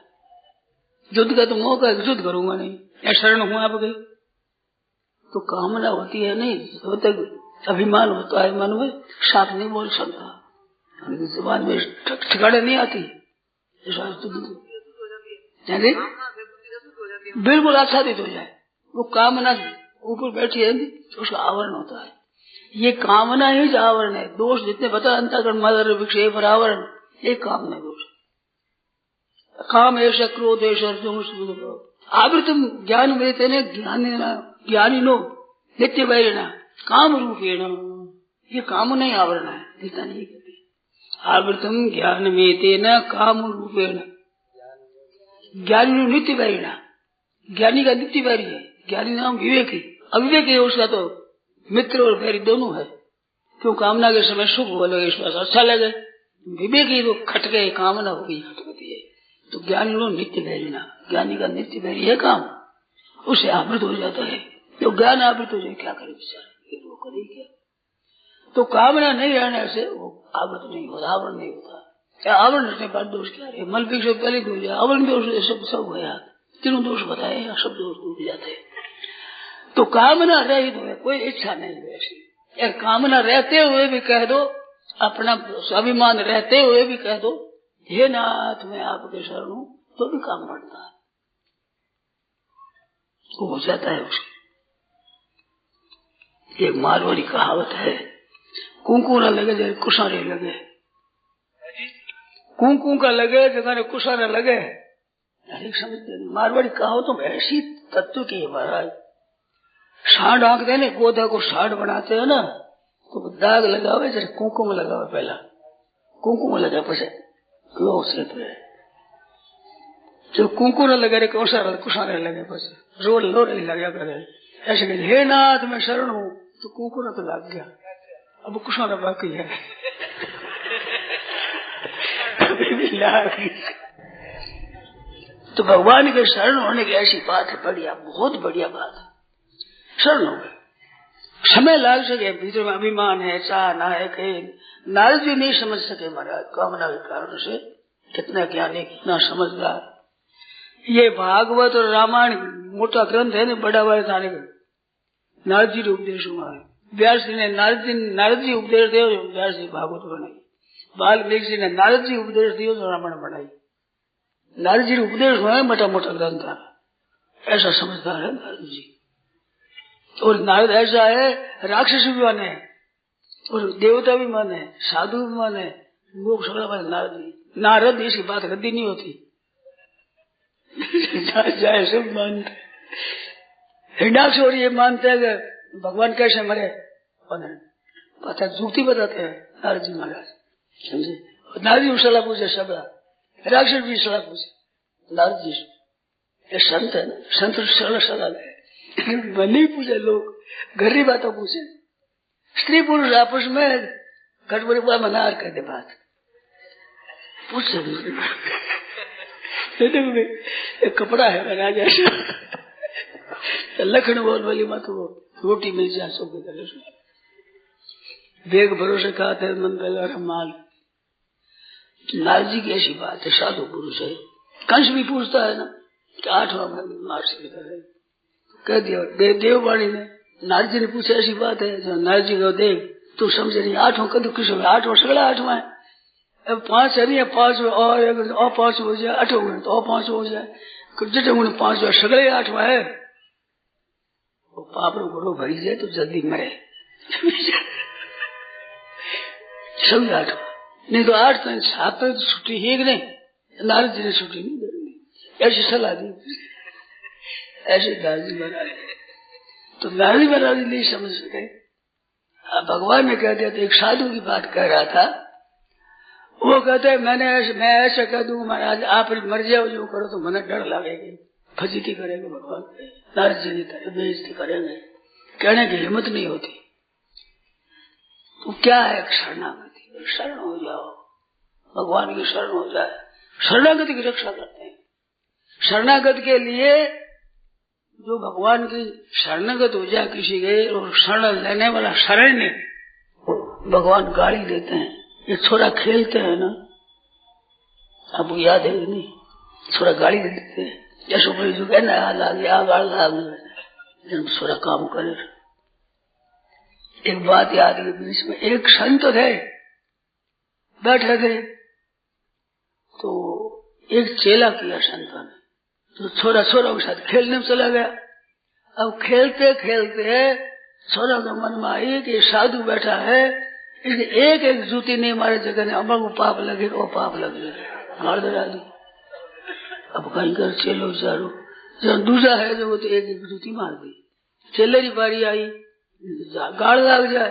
युद्ध का तो मौका है, युद्ध करूंगा नहीं, या शरण हूँ आपके। तो कामना होती है नहीं, जब तक अभिमान होता है मन में, साफ नहीं बोल सकता, जुबान में ठिकाने नहीं आती। बिल्कुल आच्छादित हो जाए, वो कामना ऊपर बैठी है तो उसका आवरण होता है। ये कामना ही आवरण है। दोष जितने बता अंतःकरण मदर विक्षेप और आवरण, ये कामना दोष। काम ऐसा क्रोध ऐसा आवृतम ज्ञान में तेने ज्ञानी नो नित्य वैरिणा काम रूपेण, ये काम नहीं आवरण है, गीता नहीं कहती। आवृतम ज्ञान में तेना काम रूपेण, ज्ञानी नो नित्य वैरिणा, ज्ञानी का नित्य वैरी है। ज्ञानी नाम विवेकी, अविवेकी है उसका तो मित्र और वैरी दोनों है। क्यों कामना के समय सुख हो लगे, विश्वास अच्छा लगे, विवेकी तो खट गए, कामना हो गई खटकती है। तो ज्ञानी लोग नित्य वैरिणा, ज्ञानी का नित्य वैरी है काम, उससे आवृत हो जाता है। तो ज्ञान आवृत हो जाए क्या करे बेचारा, वो करे क्या। तो कामना नहीं रहने से वो आवृत नहीं होता, आवरण नहीं होता। क्या आवरण रखने पर दोष क्या है, मल भी पहले हो जाए, आवरण दोष सब गया, तीनों दोष बताए, सब दोष डूब जाते हैं। तो कामना रहित हो, कोई इच्छा नहीं है ऐसी। कामना रहते हुए भी कह दो, अपना स्वाभिमान रहते हुए भी कह दो हे नाथ मैं आपके शरण हूँ, तो भी काम बढ़ता है, वो हो जाता है उसकी। एक मारवाड़ी कहावत है, कुंकू न लगे जगह कुशारे लगे, कुंकू का लगे जगह कुशारे लगे। समझते नहीं, मारवाड़ी कहावत तो ऐसी तत्व की है महाराज। साढ़ आंकते हैं ना, गोधा को साढ़ बनाते हैं ना, तो दाग लगावे जैसे कुंकुम लगावे, पहला कुंकुम लगा पसे लो से जो कुंकुम लगे रे कुशारे लगे पसे रोड लोर लगा करे। ऐसे कहे हे नाथ मैं शरण हूँ, तो कुंकुम तो लग गया, अब कुशारा बाकी है। तो भगवान के शरण होने की ऐसी बात है, बढ़िया, बहुत बढ़िया बात है। शरण हो गए, समय लाग सके, भीतर में अभिमान है, चाह ना है, कहीं नारद जी नहीं समझ सके महाराज, कामना के कारण से। कितना ज्ञानी, कितना समझदार। ये भागवत और रामायण मोटा ग्रंथ है ना, बड़ा बड़ा जाने का, नारद जी उपदेश हुआ है। व्यास जी ने नारद जी उपदेश दिए, व्यास जी भागवत बनाई। वाल्मीकि जी ने नारद जी उपदेश दिए तो रामायण बनाई। नारद जी उपदेश हुआ है, मोटा मोटा ग्रंथ है, ऐसा समझदार है नारद जी। और नारद ऐसा है, राक्षस भी माने और देवता भी माने, साधु भी माने, लोग सगड़ा माने नारद जी। नारद इसकी बात रद्दी नहीं होती, जाए सब मानते। हिरणाक्ष और ये मानते हैं कि भगवान कैसे मरे, पता जुक्ति बताते हैं नारद जी महाराज, समझे। नारद जी सलाह पूछे, सब राक्षस भी सलाह पूछे नारद जी से। ये संत है ना, संत सलाह दे, नहीं पूछे लोग, घरी बातों पूछे। स्त्री पुरुष आपस में गड़बड़ी मना कर दे बात पूछ एक कपड़ा है राजा लखन बोल वाली मत, वो रोटी मिल जाए सब बेग भरोसे खाते मन पहला माल। नारद जी की ऐसी बात है, साधु पुरुष है। कंस भी पूछता है ना कि 8वां मार्ग से कह दिया देववाणी ने। नारद जी ने पूछा ऐसी बात है, जो नारद जी को देख तू समझे नहीं, 8वां कदू किस 8वां सगड़ा 8वां है। अब 5 है नहीं, 5 और 5 हो जाए, 8 हो तो और 5 हो जाए, जितने 5 सगड़े 8वां है। वो पाप रो घोड़ो भरी जाए तो जल्दी मरे, समझ 8 नहीं तो 8 तो 7 तो छुट्टी है कि नहीं, नारद जी ने छुट्टी नहीं दी, ऐसी सलाह दी, ऐसे नारद जी महाराज। तो नारद जी महाराज नहीं समझ सके। भगवान ने कह दिया। तो एक साधु की बात कह रहा था, वो कहते हैं मैं ऐसा कह दूंगा महाराज आप मर जाओ, जो करो तो मन डर लगेगी, फजीती करेंगे भगवान, नारद जी की तरह बेइज्जती करेंगे, कहने की हिम्मत नहीं होती। तो क्या है शरणागति, शरण हो जाओ, भगवान की शरण हो जाए, शरणागति की रक्षा करते हैं। शरणागत के लिए जो भगवान की शरणागत हो जाए किसी के, और शरण लेने वाला शरण नहीं, भगवान गाली देते हैं। ये छोरा खेलते हैं ना, आपको याद है कि नहीं, छोरा गाली देते हैं, जैसे कोई जो कहना जब छोरा काम करे। एक बात याद है, बीच में एक संत थे, बैठे थे, तो एक चेला किया संतों ने, तो छोरा के साथ खेलने में चला गया। अब खेलते खेलते छोरा के मन में आई कि साधु बैठा है, इसलिए एक एक जूती नहीं मारे जगह ने, अम्मा को पाप लगे, वो पाप लगे, गाड़ दे डाली। अब कहीं कर चेलो चारो, जब दूसरा है जो वो तो एक एक जूती मार दी। चेले की बारी आई, गाड़ लग जाए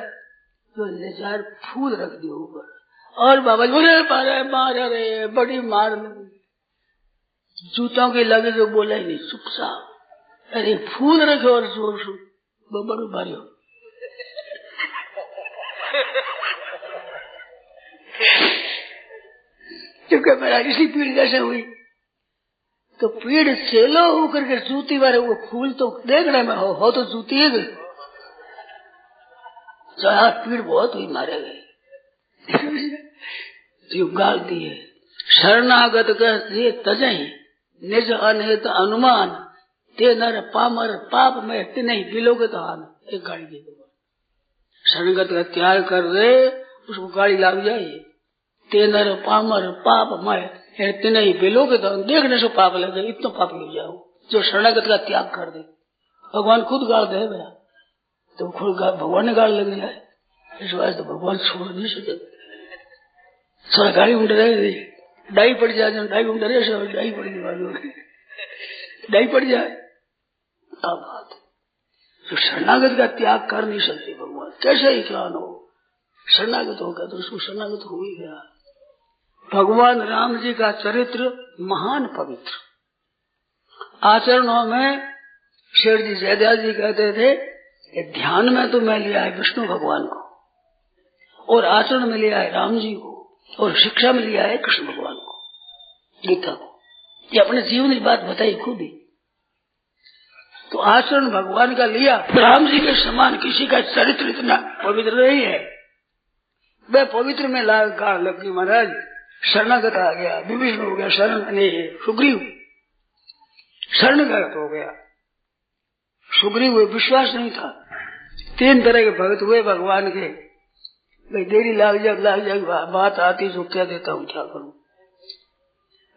तो ले चार फूल रख दिए ऊपर, और बाबा बोले मार रहे बड़ी मार जूतों के लगे, जो बोला ही नहीं, चुपचाप। अरे फूल रखे और जोर से बड़ी भारी हो। क्योंकि मेरा इसी पीड़ कैसे हुई, तो पीड़ चेलो होकर के जूती वाले वो फूल तो देखने में हो तो जूती है, जहाँ पीड़ बहुत हुई, मारे गए। गाल दिए शरणागत के तजही निज अनहित अनुमान, ते नर पामर पाप में तिन्ही बिलोगे तो आन। एक गाड़ी दे दो, शरणागत का त्याग कर रहे, उसको गाड़ी लाग जाए। ते नर पामर पाप में तिन्ही बिलोगे तो, देखने से पाप लगे, इतना पाप हो जाओ जो शरणागत का त्याग कर दे। भगवान खुद गाड़ दे भैया, तो खुद भगवान ने गाड़ लग जाए, इस बात तो भगवान छोड़ नहीं सके। थोड़ा गाड़ी उड़ रहे, डाई पड़ जाए, डाई उड़ रहे, डाई पड़ने वाली डाई पड़ जाए, क्या बात है। तो शरणागत का त्याग कर नहीं सकते भगवान, कैसे ही क्या हो, शरणागत हो गया तो उसको शरणागत हो ही गया। भगवान राम जी का चरित्र महान पवित्र, आचरणों में शेर जी जयदयाल जी कहते थे, ध्यान में तो मैं लिया है विष्णु भगवान को, और आचरण में लिया है राम जी को, और शिक्षा में लिया है कृष्ण भगवान को, गीता को। ये अपने जीवन की बात बताई खुद ही। तो आचरण भगवान का लिया, राम जी के समान किसी का चरित्र इतना पवित्र नहीं है। वह पवित्र में गाड़ लगी महाराज, शरणागत आ गया, विभीषण हो गया शरण, सुग्रीव शरणगत हो गया। सुग्रीव विश्वास नहीं था, 3 तरह के भक्त हुए भगवान के, भाई देरी लाग जाए बात आती जो क्या देता हूँ, क्या करूं।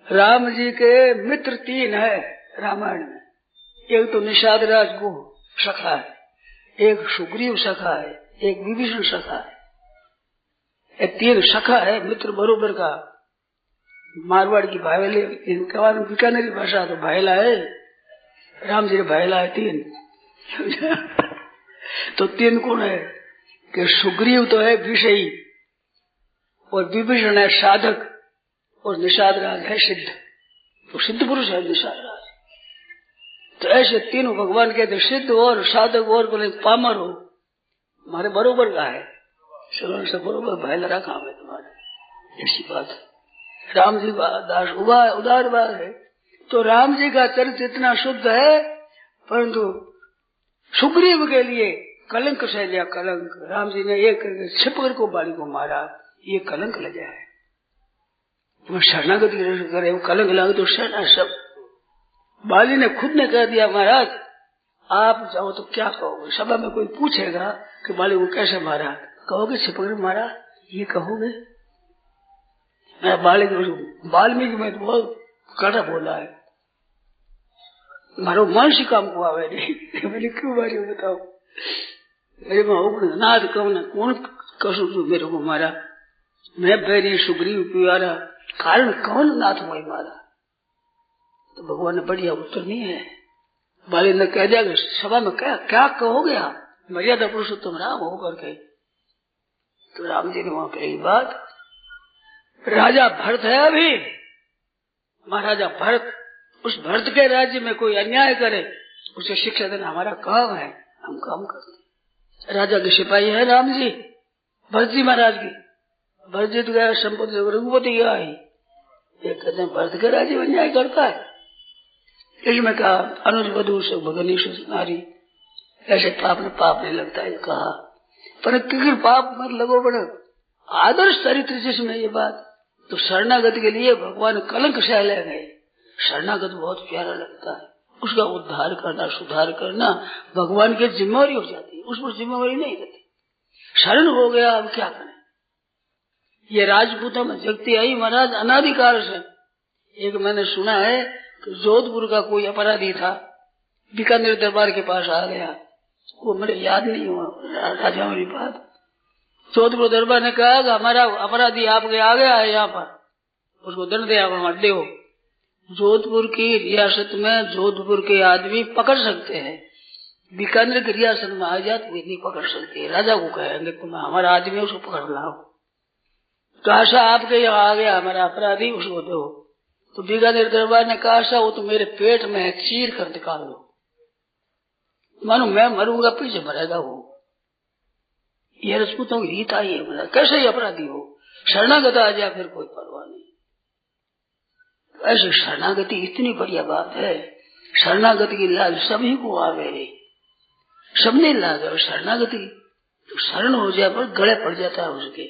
राम जी के मित्र 3 है रामायण में, एक तो निषाद राज को सखा है, एक सुग्रीव सखा है, एक विभीषण सखा है। ये 3 सखा है मित्र बरोबर का। मारवाड़ की भाईले, इनका बीकानेरी भाषा तो भाईला है, राम जी के भाईला है 3। तो 3 कौन है कि सुग्रीव तो है विषयी, और विभीषण है साधक, और निषाद राज है सिद्ध। तो सिद्ध पुरुष है निषाद राज। तो ऐसे 3 भगवान कहते, सिद्ध और साधक और बोले पामर हो, हमारे बरोबर का है, से बरोबर भाई लड़ा काम है तुम्हारे, ऐसी बात है। राम जी का दास उदार बात है। तो राम जी का चरित्र इतना शुद्ध है, परंतु सुग्रीव के लिए कलंक सह लिया, कलंक। राम जी ने एक छिपकर को बाली को मारा, ये कलंक लग जाए। वो शरणागति करे, वो कलंक लगे तो शरण सब। बाली ने खुद ने कह दिया, महाराज आप जाओ तो क्या कहोगे, सभा में कोई पूछेगा कि बाली को कैसे मारा, कहोगे छिपकर मारा, ये कहोगे। मैं वाल्मीकि में तो बहुत कड़ा बोला है, मारो मानसिक काम को आवे नहीं। मैंने क्यों बारी बताओ, मेरे में नाथ कौन कसू तू मेरे को मारा, मैं बैरी सुग्रीव प्यारा, कारण कौन नाथ मोई मारा। तो भगवान ने बढ़िया उत्तर नहीं है। बाली ने कह दिया सभा में क्या क्या कहोगे आप, मर्यादा पुरुषोत्तम राम हो करके। तो राम जी ने वहां कही बात, राजा भरत है अभी, महाराजा भरत, उस भरत के राज्य में कोई अन्याय करे उसे शिक्षा देना हमारा काम है, हम काम करते। राजा के सिपाही है राम जी, भरत जी महाराज की। भरत जी तो गया संपत्ति रघुपति गया ही, ये कहते हैं भरत के राज्य में अन्याय करता है। इसमें कहा अनुज वधु से भगनी नारी, ऐसे पाप में पाप नहीं लगता है कहा, पर किसी पाप मत लगो बड़े आदर्श चरित्र जिसमें ये बात। तो शरणागति के लिए भगवान कलंक सह ले गए। शरणागत बहुत प्यारा लगता है, उसका उद्धार करना सुधार करना भगवान की जिम्मेवारी हो जाती है, उस पर जिम्मेवारी नहीं रहती। शरण हो गया अब क्या करें। ये राजपूतों में जगती आई महाराज अनादिकाल से। एक मैंने सुना है कि जोधपुर का कोई अपराधी था, बीकानेर दरबार के पास आ गया, वो मेरे याद नहीं हुआ राजा मेरी बात। जोधपुर दरबार ने कहा कि हमारा अपराधी आपके आ गया है यहाँ पर, उसको दंड दे आप दो। जोधपुर की रियासत में जोधपुर के आदमी पकड़ सकते हैं, बीकानेर की रियासत में आ जाते नहीं पकड़ सकते। राजा को कहेंगे तुम हमारा आदमी उसको पकड़ लाओ। काशा आपके यहाँ आ गया हमारा अपराधी, उसको दो। तो बीकानेर दरबार ने कहा वो तो मेरे पेट में है, चीर कर निकाल लो, मानो मैं मरूंगा पीछे मरेगा वो। ये राजपूतों की रीत आई है, कैसे ही अपराधी हो शरणागत आ जाए फिर कोई परवाह नहीं। ऐसी शरणागति इतनी बढ़िया बात है। शरणागति की लाज सभी को आवे, सबने लाज है शरणागति। तो शरण हो जाए पर गले पड़ जाता है उसके,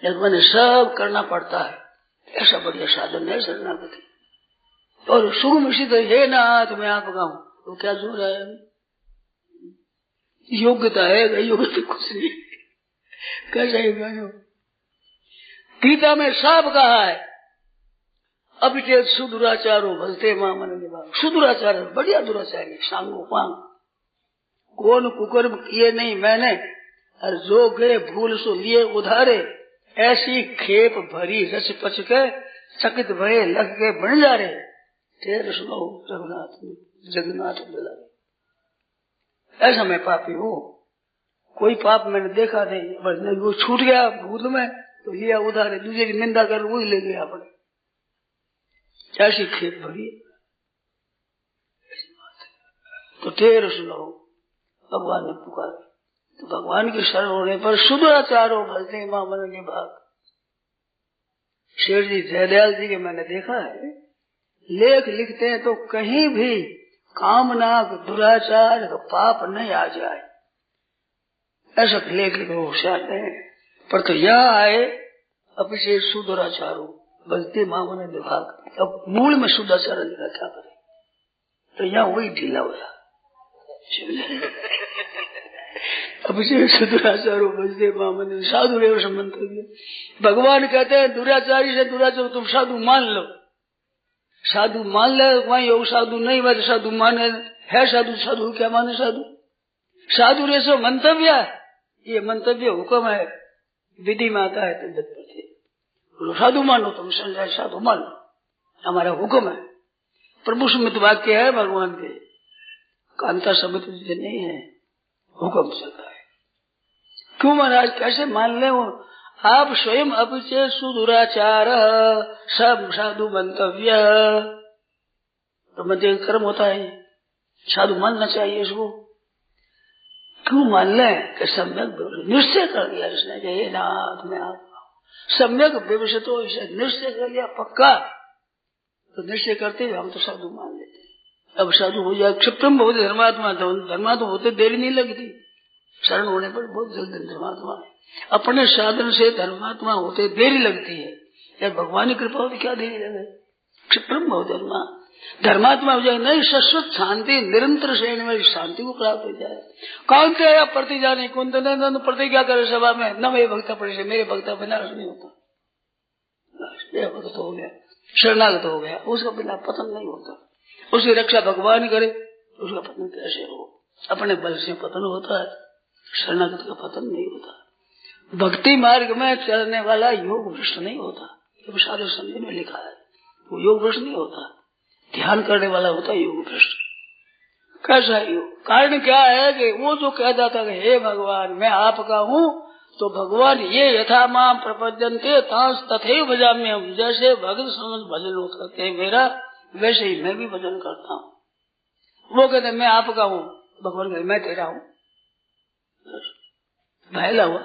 मैंने सब करना पड़ता है। ऐसा बढ़िया साधन है शरणागति। और सुगम सिद्ध है ना तो मैं आपका हूँ, तो क्या जोर है, योग्यता है, योग्यता कुछ नहीं। कैसा है गीता में साफ कहा है, अभिचेत सुदुराचारो भजते मां मन निभाग। सुदुराचार बढ़िया दुराचारी सांगो पांग, कौन कुकर्म किए नहीं मैंने, और जो गए भूल सो लिए उधारे, ऐसी खेप भरी रस पच के चकित भये लग के बन जा रहे। तेरे सुनो रघुनाथ जगन्नाथ बिलारे, ऐसा मैं पापी हूँ, कोई पाप मैंने देखा नहीं, वो छूट गया भूल में तो लिया उधारे, दूसरे की निंदा कर वही ले गया अपने, ऐसी खेप भरी। तो तेरे सुनो भगवान ने पुकारा, तो भगवान की शरण होने पर सुदुराचारो भजते मां मन निभाग। शेर जी जयदयाल जी के मैंने देखा है, लेख लिखते हैं तो कहीं भी कामना दुराचार पाप नहीं आ जाए, ऐसा लेख लिख होशियार है। पर तो यह आए अभिषेक सुदुराचारो भजते मां मन निभाग। अब मूल में सुदाचार लिखा क्या करे, तो यहाँ वही ढीला हुआ। अभिषेक सुदुराचारो भजते मां मन, साधु रेव संबंध। भगवान कहते हैं दुराचारी से दुराचार तुम साधु मान लो, साधु मान ले वही हो, साधु नहीं वह साधु माने है, साधु साधु क्या माने साधु। साधु रे सो मंतव्य, ये मंतव्य हुक्म है, विधि में आता है तो साधु मानो तुम संजय, साधु मान लो, हमारा हुक्म है। प्रभु सुमित वाक्य है भगवान के, कांता शब्द नहीं है, हुक्म चलता है। क्यों महाराज कैसे मान ले वो, आप स्वयं अभिचेत सुदुराचार सब साधु मंतव्य, तो मध्य कर्म होता है, साधु मानना चाहिए इसको। क्यों मान ले कि सम्यक निश्चय कर दिया इसने, ये नाथ में आप सम्यक विवश तो इसे निश्चय कर लिया पक्का, तो निश्चय करते हम तो साधु मान लेते। अब साधु हो जाए क्षिप्रम बहुत धर्मात्मा, धर्मात्मा होते देरी नहीं लगती, शरण होने पर बहुत जल्दी धर्मात्मा, अपने साधन से धर्मात्मा होते देरी लगती है, यार भगवान की कृपा होती क्या देरी लगे। क्षिप्रम बहुत धर्मात्मा हो जाए, नहीं शाश्वत शांति निरंतर श्रेणी में शांति को प्राप्त हो जाए। कौन से या प्रति जाने कौन तो प्रतिज्ञा करे सभा में, न मेरे भक्ता पड़े से मेरे भक्ता बिना नहीं होता, भक्त हो गया शरणागत हो गया, उसका बिना पतन नहीं होता। उसकी रक्षा भगवान करे, उसका पतन कैसे हो, अपने बल से पतन होता है। शरणागत का पतन नहीं होता। भक्ति मार्ग में चलने वाला योग भ्रष्ट नहीं होता। ये सारे संधि में लिखा है, वो योग भ्रष्ट नहीं होता। ध्यान करने वाला होता है योग भ्रष्ट। कैसा योग? कारण क्या है कि वो जो कहता था कि हे भगवान मैं आपका हूँ, तो भगवान ये यथा माम प्रपद्यन्ते तांस तथैव भजाम्यहम्, जैसे भक्त समझ भजन करते हैं मेरा, वैसे ही मैं भी भजन करता हूँ। वो कहते मैं आपका हूँ, भगवान कहते मैं तेरा हूँ। भैला हुआ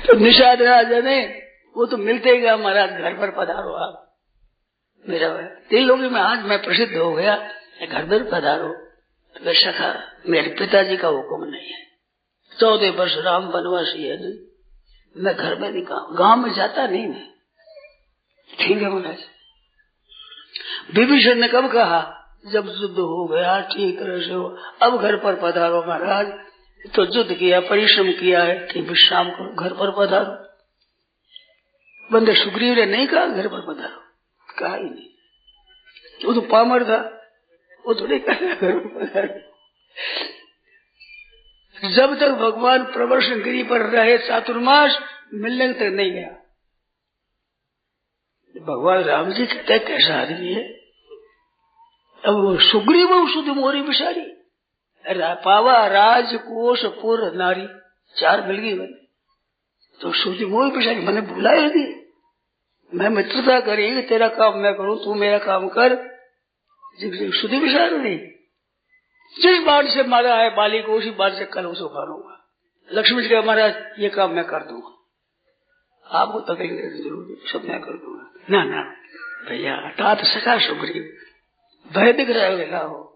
तो निषाद राजा ने वो तो मिलते ही महाराज घर पर पधारो आप, मेरा 3 लोगों में आज मैं प्रसिद्ध हो गया, घर पर पधारो। तो वे सखा मेरे पिताजी का हुक्म नहीं है, 14 वर्ष राम वनवासी है, नहीं मैं घर में नहीं, गांव में जाता नहीं मैं। ठीक है महाराज। विभीषण ने कब कहा? जब युद्ध हो गया ठीक तरह से हो, अब घर पर पधारो महाराज। तो युद्ध किया, परिश्रम किया है कि विश्राम करो, घर पर पधारो। बंदे सुग्रीव ने नहीं कहा घर पर पधारो, कहा ही नहीं। वो तो पामर था, वो थोड़ी कहा घर पर पधारो। जब तक भगवान प्रवर्षण गिरी पर रहे चातुर्मास, मिलने तक नहीं गया। भगवान राम जी कहते कैसा आदमी है। अब वो सुग्रीव शुद्ध मोरी बिचारी पावा राजकोष पुर नारी, 4 मिल गई मैंने। तो शुद्ध मोरी बिचारी मैंने बुलाया नहीं, मैं मित्रता करेंगे, तेरा काम मैं करूं, तू मेरा काम कर। शुद्ध विचार नहीं, जिस बात से मारा है बाली को उसी बात से कल उसे मारूंगा। लक्ष्मण जी का महाराज ये काम मैं कर दूंगा, आपको तकलीफ जरूर सब मैं कर दूंगा। ना ना भैया तात सखा सुग्रीव, भय दिख रहा है लाओ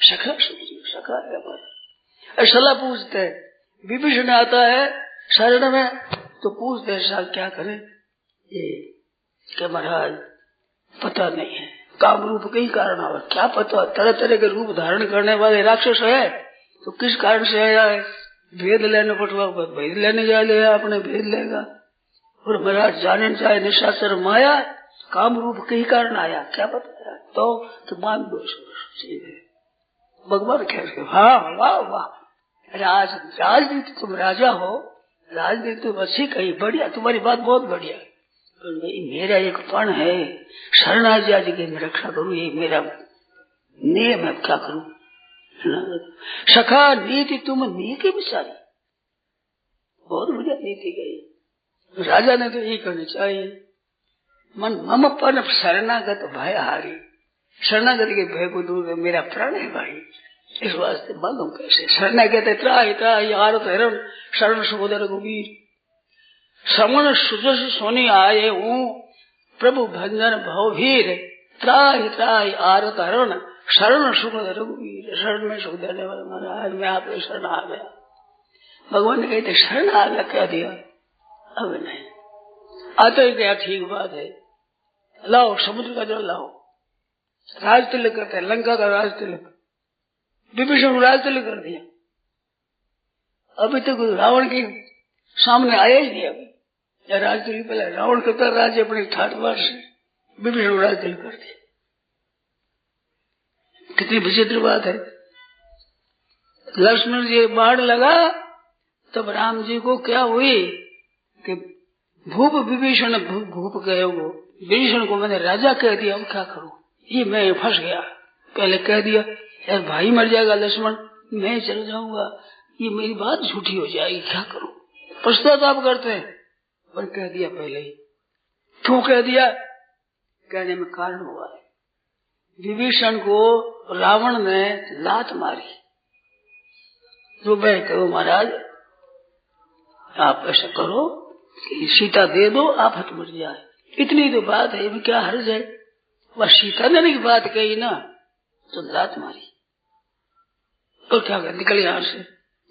सखा सुग्रीव, सखा है हमारा। सलाह पूछते विभीषण आता है शरण में, तो पूछते हैं क्या करें? ये महाराज पता नहीं है, काम रूप के ही कारण आवा, क्या पता तरह तरह के रूप धारण करने वाले राक्षस है, तो किस कारण से आया है? भेद लेने पटवा, भेद लेने जा ले अपने भेद लेगा। और महाराज जाने चाहे निशाचर माया, काम रूप के ही कारण आया, क्या पता है? तो मान दो भगवान कह रहे। हाँ वाह वाह, राजनीति तुम राजा हो, राजनीति तुम अच्छी कही, बढ़िया, तुम्हारी बात बहुत बढ़िया। मेरा एक पण है, शरणाजी आदि की मैं रक्षा करूँ, ये मेरा नियम है, क्या करूँ? सखा नीति तुम नीति विचारी, बहुत बढ़िया नीति गई। राजा ने तो यही करनी चाहिए। मन मम पण शरणागत भय हारी, शरणागत के भय को दूर, मेरा प्राण है भाई। इस वास्ते मालूम कैसे शरणागत त्राहि त्राहि आरत हरण शरण सुभोदर रघुवीर, श्रवण सुजस सोनी आए हूँ प्रभु भंजन भवभीर, त्राहि त्राहि आरत हरण शरण सुख रघुवीर। शरण में सुख देने वाले महाराज मैं आपके शरण आ गया। भगवान ने कहते शरण आ गया, कह दिया अब नहीं आते ही गया, ठीक बात है, लाओ समुद्र का जल लाओ। राज तिलक करते हैं, लंका का राज तिलक, विभीषण राज तिलक कर दिया। अभी तक रावण के सामने आया ही नहीं। अभी राज तिलक पहले रावण करता राज्य अपने ठाटवार से, विभीषण राज तिलक कर दिया। कितनी विचित्र बात है। लक्ष्मण जी बाढ़ लगा तब राम जी को क्या हुई कि भूप विभीषण, भूप कहे वो विभीषण को मैंने राजा कह दिया, अब क्या करूं? ये मैं फंस गया। पहले कह दिया यार भाई मर जाएगा लक्ष्मण, मैं चल जाऊंगा, ये मेरी बात झूठी हो जाएगी, क्या करूं? पश्चाताप करते हैं, पर कह दिया पहले ही। क्यों कह दिया? कहने में कारण हुआ है। विभीषण को रावण ने लात मारी, जो मैं कहो महाराज आप ऐसा करो कि सीता दे दो, आफत मर जाए, इतनी तो बात है, भी क्या हर्ज है? वह सीता ने की बात कही ना, तो लात मारी। तो क्या कर निकल यहां से।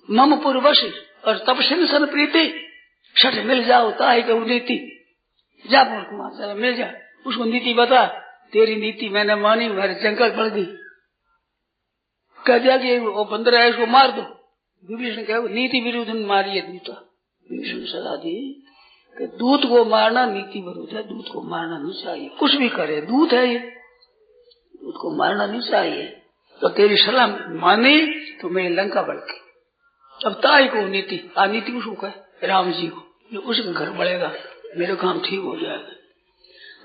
मम पूर्वश और तपसिन सन प्रीति, छठ मिल जाओ ताहि कहू नीति, जा कुमार मिल जा, उसको नीति बता, तेरी नीति मैंने मानी, मेरे जंगल बढ़ गई। कह दिया कि वो बंदर है इसको मार दो। विभीषण कहे नीति विरुद्ध मारिए दूता। विभीषण सलाह दी कि दूत को मारना नीति विरुद्ध है, दूत को मारना नहीं चाहिए, कुछ भी करे, दूत है ये, उसको मारना नहीं चाहिए। तो तेरी सलाह मानी तो मेरी लंका बढ़ गई। अब ताई को नीति नीति उसको कहे राम जी को, उसका घर बढ़ेगा, मेरा काम ठीक हो जाएगा।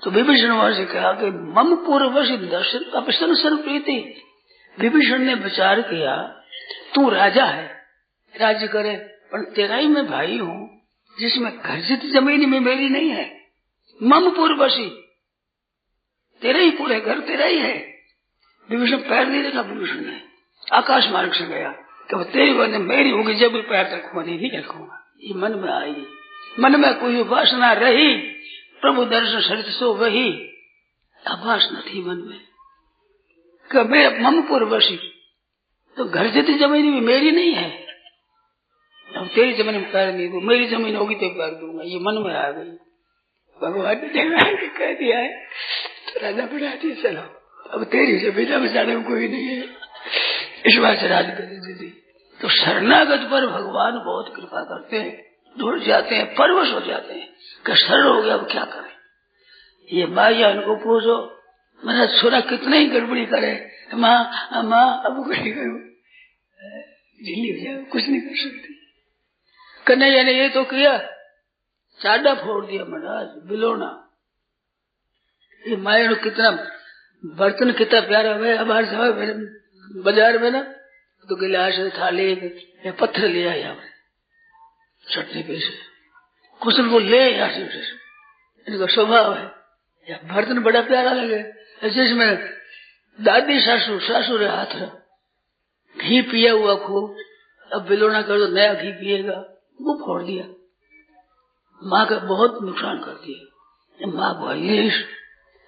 तो विभीषण वहां से कहा कि मम पूर्वशी दर्शन अपसन सर्वप्रीति। विभीषण ने विचार किया तू राजा है, राज्य करे, पर तेरा ही मैं भाई हूँ जिसमें घर्षित जमीन में मेरी नहीं है। मम पूर्वशी, तेरा ही पूरे घर तेरा ही है। विभीषण पैर नहीं रखा, विभीषण ने आकाश मार्ग से गया कि तेरी बने मेरी होगी जब भी पैर रखूंगा, नहीं रखूंगा। ये मन में आई, मन में कोई वासना रही, प्रभु दर्शन सरित सो वही वासना थी मन में कि मेरा मम पूर्वशी, तो घर जैसी जमीन भी मेरी नहीं है, अब तेरी जमीन में पैर नहीं दूं, मेरी जमीन होगी तो पैर दूंगा। ये मन में आ गई। भगवान ने कह दिया है तो राजा बना दिया, चलो अब तेरी जमीन में जाने में कोई नहीं है, इस बात से राज कर दी। तो शरणागत पर भगवान बहुत कृपा करते हैं, जुड़ जाते हैं, परवश हो जाते हैं कि शरण हो गया अब क्या करें। ये माया इनको पूछो, मेरा छोरा कितना ही गड़बड़ी करे, माँ अब गड़बड़ी करो, ढीली हो जाए, कुछ नहीं कर सकती। कन्हैया ने ये तो किया, चाडा फोड़ दिया महाराज, बिलोना। ये माया ने कितना बर्तन कितना प्यारा है, अब हर समय बाजार में ना तो गिलास थाली या पत्थर ले आया चटनी पे से, कुछ को ले इनका स्वभाव है। या बर्तन बड़ा प्यारा लगे, जिसमें दादी सासू रे हाथ घी पिया हुआ खूब, अब बिलोना कर दो नया घी पिएगा, वो फोड़ दिया। माँ का बहुत नुकसान कर दिया। माँ भाई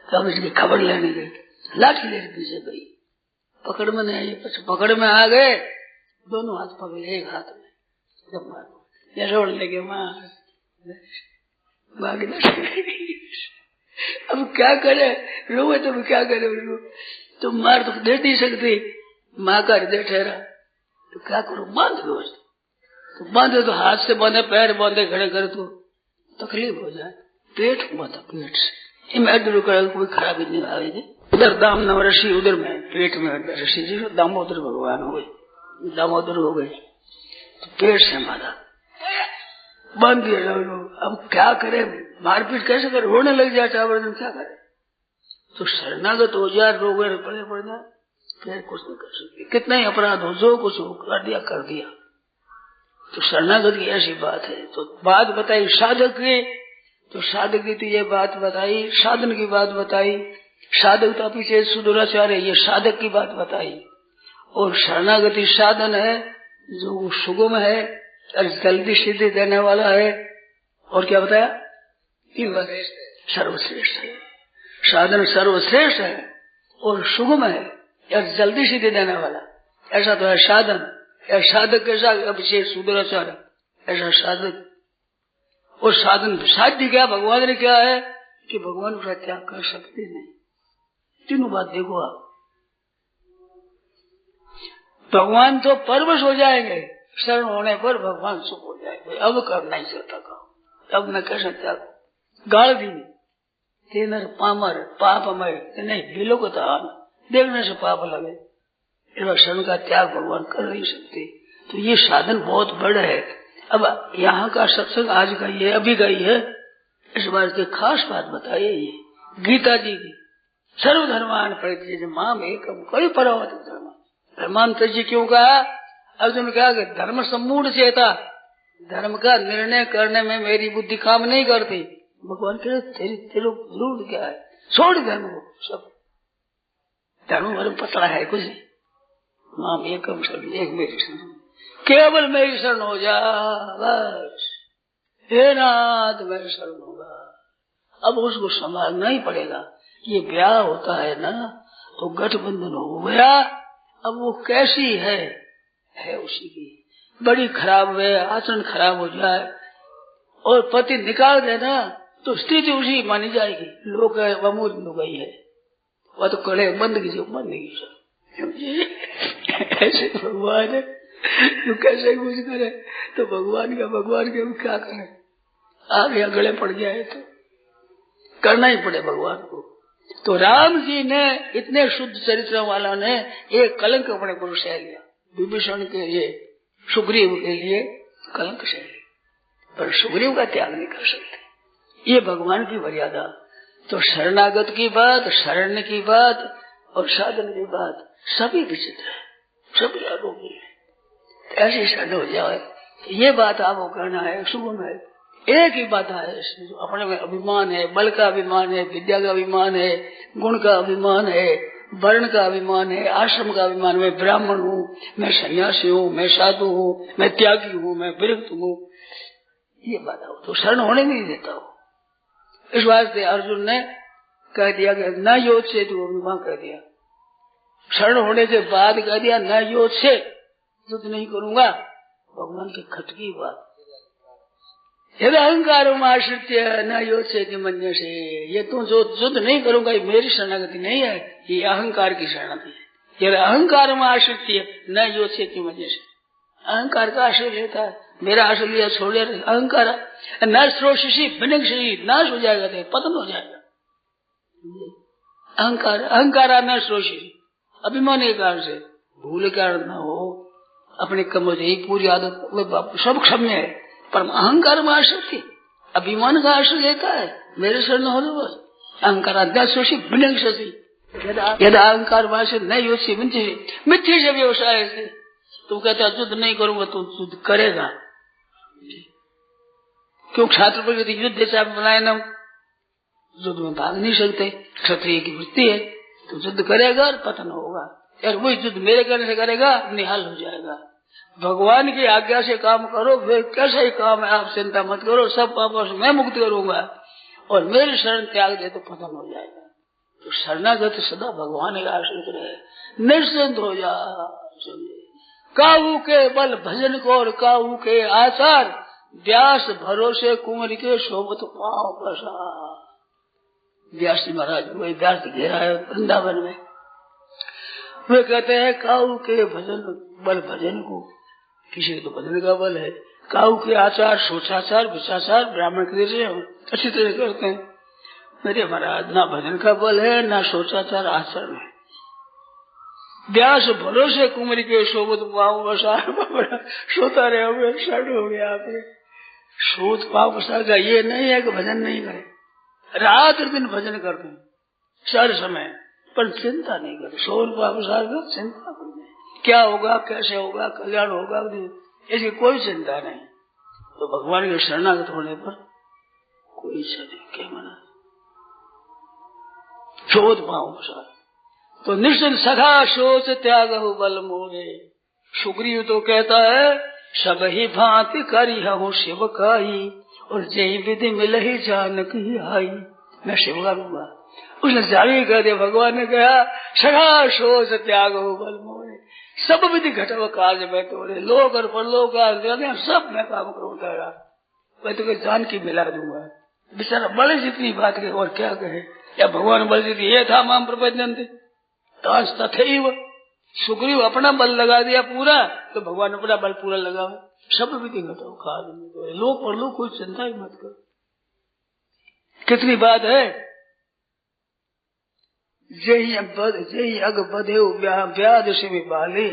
कब इसकी खबर लेने गई, लाठी लेने पीछे गई, पकड़ में नहीं आई, पकड़ में आ गए, दोनों हाथ पकड़ एक हाथ में, जब मार रोड लगे माँ अब क्या करे, रोए तो क्या करे उसको, तो मार तो दे नहीं सकती, माँ का हृदय ठहरा, तो क्या करो, बांध दो। तो बांधे तो हाथ से बांधे, पैर बांधे, खड़े करे तो तकलीफ हो जाए, पेट बांधा पेट से, इधर कोई खराबी नहीं आएगी। उधर दाम न ऋषि, उधर में पेट में ऋषि जी, दामोदर भगवान हो गए, दामोदर हो गए, तो पेट से मारा, बांध दिया। अब क्या करे, मारपीट कैसे करे, रोने लग जाए चावल, क्या करे। तो शरणागत हो जाए, रोगे पड़े पड़ जाए, फिर कुछ नहीं कर सकते। कितना ही अपराध हो, जो कुछ हो कर दिया। तो शरणागत की ऐसी बात है। तो बात बताई साधक की, तो साधक की तो ये बात बताई, साधन की बात बताई, साधक तो पीछे सुदूराचार्य, ये साधक की बात बताई। और शरणागति साधन है जो सुगम है और जल्दी सिद्धि देने वाला है। और क्या बताया, सर्वश्रेष्ठ है, साधन सर्वश्रेष्ठ है और सुगम है और जल्दी सिद्धि देने वाला, ऐसा तो है साधन। या साधक के साथ अभिषेक सुदूराचार्य, ऐसा साधक। और साधन साध्य क्या, भगवान ने क्या है कि भगवान उसका त्याग कर सकते नहीं। तीनों बात देखो आप, भगवान तो परवश हो जाएंगे, शरण होने पर भगवान सुख हो जाएंगे। अब कर नहीं सकता काम, अब मैं कैसे त्याग, गाड़ दी तेनर पामर पापमय नहीं बिलो को देखने से पाप लगे, शरण का त्याग भगवान कर नहीं सकते। तो ये साधन बहुत बड़ा है। अब यहाँ का सत्संग आज का ये अभी का ही है, इस बार की खास बात बताइए। ये गीता जी की सर्वधर्मान परित्यज्य माम एकम कोई परावर्तित धर्म, धर्मान त्यज्य क्यों कहा, अर्जुन कहा कि धर्म सम्मूढ़ चेता, धर्म का निर्णय करने में मेरी बुद्धि काम नहीं करती। भगवान कह तेरे रूढ़ क्या है, छोड़ धर्म को, सब धर्म वर्म पतला है कुछ नहीं। माम एकम शरण, एक मेरी शरण, केवल मेरी शरण हो जा बस, हे नाथ मेरी शरण होगा। अब उसको संभालना ही पड़ेगा। ये ब्याह होता है ना, तो गठबंधन हो गया, अब वो कैसी है उसी की, बड़ी खराब है, आचरण खराब हो जाए और पति निकाल देना तो स्थिति उसी मानी जाएगी। लोग अमूल हो गई है, वह तो कड़े बंद की बंद की। ऐसे भगवान है तो कैसे कुछ करे, तो भगवान के क्या करे, आगे गले पड़ जाए तो करना ही पड़े भगवान को। तो राम जी ने इतने शुद्ध चरित्र वालों ने एक कलंक अपने को सह लिया, विभीषण के लिए, सुग्रीव के लिए कलंक सह लिया, पर सुग्रीव का त्याग नहीं कर सकते। ये भगवान की मर्यादा। तो शरणागत की बात, शरण की बात और साधन की बात सभी विचित्र है, सभी अरोग्य है। ऐसी शरण हो जाए, ये बात आपको कहना है, सुगम है। एक ही बात है, अपने में अभिमान है, बल का अभिमान है, विद्या का अभिमान है, गुण का अभिमान है, वर्ण का अभिमान है, आश्रम का अभिमान। मैं ब्राह्मण हूँ, मैं सन्यासी हूँ, मैं साधु हूँ, मैं त्यागी हूँ, मैं विरक्त हूँ, ये बात हो तो शरण होने नहीं देता हो। इस वास्ते अर्जुन ने कह दिया कि न योद से, तू अभिमान कह दिया, शरण होने के बाद कह दिया न योद से, युद्ध नहीं करूंगा। भगवान की खटकी बात, यदि अहंकार आश्रित्य न योद से मन्य से, ये तू जो युद्ध नहीं करूंगा, ये मेरी शरणागति नहीं है, ये अहंकार की शरणागति है। यदि अहंकार आश्रित्य न योद से मन्य से, अहंकार का आश्रय लेता है, मेरा आश्रय लिया छोड़ दिया, अहंकार न श्रोषि विनक्षी, नाश हो जाएगा, तो पतन हो जाएगा। अहंकार, अहंकार न श्रोषि, अभिमान के कारण से, भूल के कारण न हो, अपने कमजोरी पूरी आदत सब क्षम्य है, पर अहंकार में आश्रय, अभिमान का आश्रय लेता है, मेरे शरण हो बस। अहंकार अध्यासोषी विनक्षी, यदा अहंकार वासे न योषि मिथ्य से व्यवसाय से, तू कहता युद्ध नहीं करूंगा, तो युद्ध करेगा। क्यों? छात्र पर यदि युद्ध जैसा बनाए ना, युद्ध में भाग नहीं सकते, क्षत्रिय की वृत्ति है, तो युद्ध करेगा और पतन होगा। यार वही युद्ध मेरे करने से करेगा, निहाल हो जाएगा। भगवान की आज्ञा से काम करो, फिर कैसा ही काम है, आप चिंता मत करो, सब पापों से मैं मुक्त करूंगा, और मेरी शरण त्याग दे तो पतन हो जाएगा। तो शरणागत सदा भगवान का आश्रित रहे, निश्चिंत हो जा। काऊ के बल भजन को और काऊ के आचार, व्यास भरोसे कुंवर के शोभत पाँव प्रसार। व्यास जी महाराज वही व्यास घेरा है वृंदावन में, वे कहते हैं काऊ के भजन बल भजन को, किसी तो भजन का बल है, काऊ के आचार सोचाचार विचाचार ब्राह्मण के लिए अच्छी तरह करते हैं। मेरे महाराज ना भजन का बल है, ना सोचाचार आचरण है। व्यास भरोसे कुंवरी के शोभत पाँव प्रसार, सोता रहे हुए शरण हो गया आपने। शोध पाँव प्रसार का ये नहीं है कि भजन नहीं करे, रात दिन भजन करते हैं सारे समय, पर चिंता नहीं करते। शोध पाँव प्रसार का चिंता करते, क्या होगा, कैसे होगा, कल्याण होगा, ऐसी कोई चिंता नहीं। तो भगवान के शरणागत होने पर कोई इच्छा नहीं। क्या माना? शोध पाँव प्रसार तो निश्चित सखा सोच त्याग हो बल मोरे। सुग्रीव तो कहता है सब ही भांति करी हूँ शिव काई, और जय विधि मिल ही जानकी आई। मैं शिव का दूंगा। उसने जावी कह दिया, भगवान ने कहा सखा सोच त्याग हो बल मोरे, सब विधि घटव काज में तोड़े, लोक और परलोक सब मैं काम करूंगा, मैं तो जानकी मिला दूंगा। बेचारा बड़े जितनी बात कहे और क्या कहे, या भगवान बल जी ये था माम प्रपंचन्ते तथैव। सुग्रीव अपना बल लगा दिया पूरा, तो भगवान अपना बल पूरा लगा। सब विधि घटो काज में तोड़े, लोक और लोक कोई चिंता ही मत करो। कितनी बात है, जय अग बधे व्याध से बाली,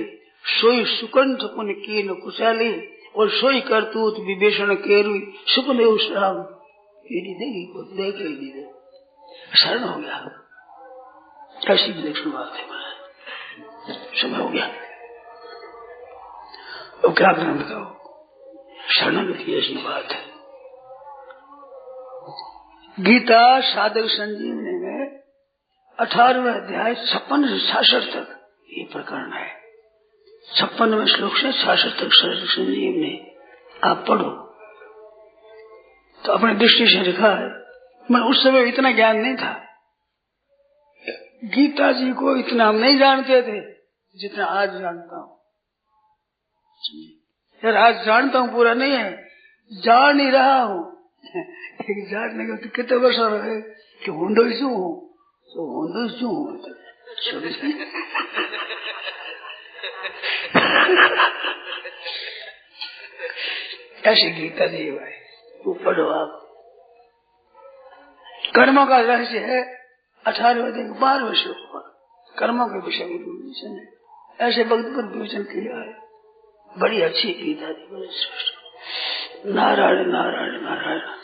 सोई सुकंठ पुन कीन कुशाली, और सोई करतूत विभीषण केरु सुखदेव श्राम। देख लीजिए शरण हो गया, ऐसी विलक्षण बात है, समय हो गया। अब क्या करना बताओ, शरणागति ऐसी बात है। गीता साधक संजीवनी में 18वें अध्याय 56 से 66 तक ये प्रकरण है। 56वें श्लोक से 66 तक साधक संजीवनी आप पढ़ो तो अपनी दृष्टि से लिखा है। मैं उस समय इतना ज्ञान नहीं था, गीता जी को इतना हम नहीं जानते थे जितना आज जानता हूँ। यार आज जानता हूँ पूरा नहीं है, जान ही रहा हूँ। एक जानने का तो कितने वर्ष हो रहे कि होंडो शू हूँ, तो होंडो शू हूँ ऐसी गीता जी भाई वो पढ़ो आप। कर्मों का रहस्य है 18वें अध्याय के 12वें श्लोक पर कर्मों के विषय में विवेचन है। ऐसे भक्त पर विवेचन किया है। बड़ी अच्छी गीता थी, बड़ी श्रेष्ठ। नारायण नारायण नारायण।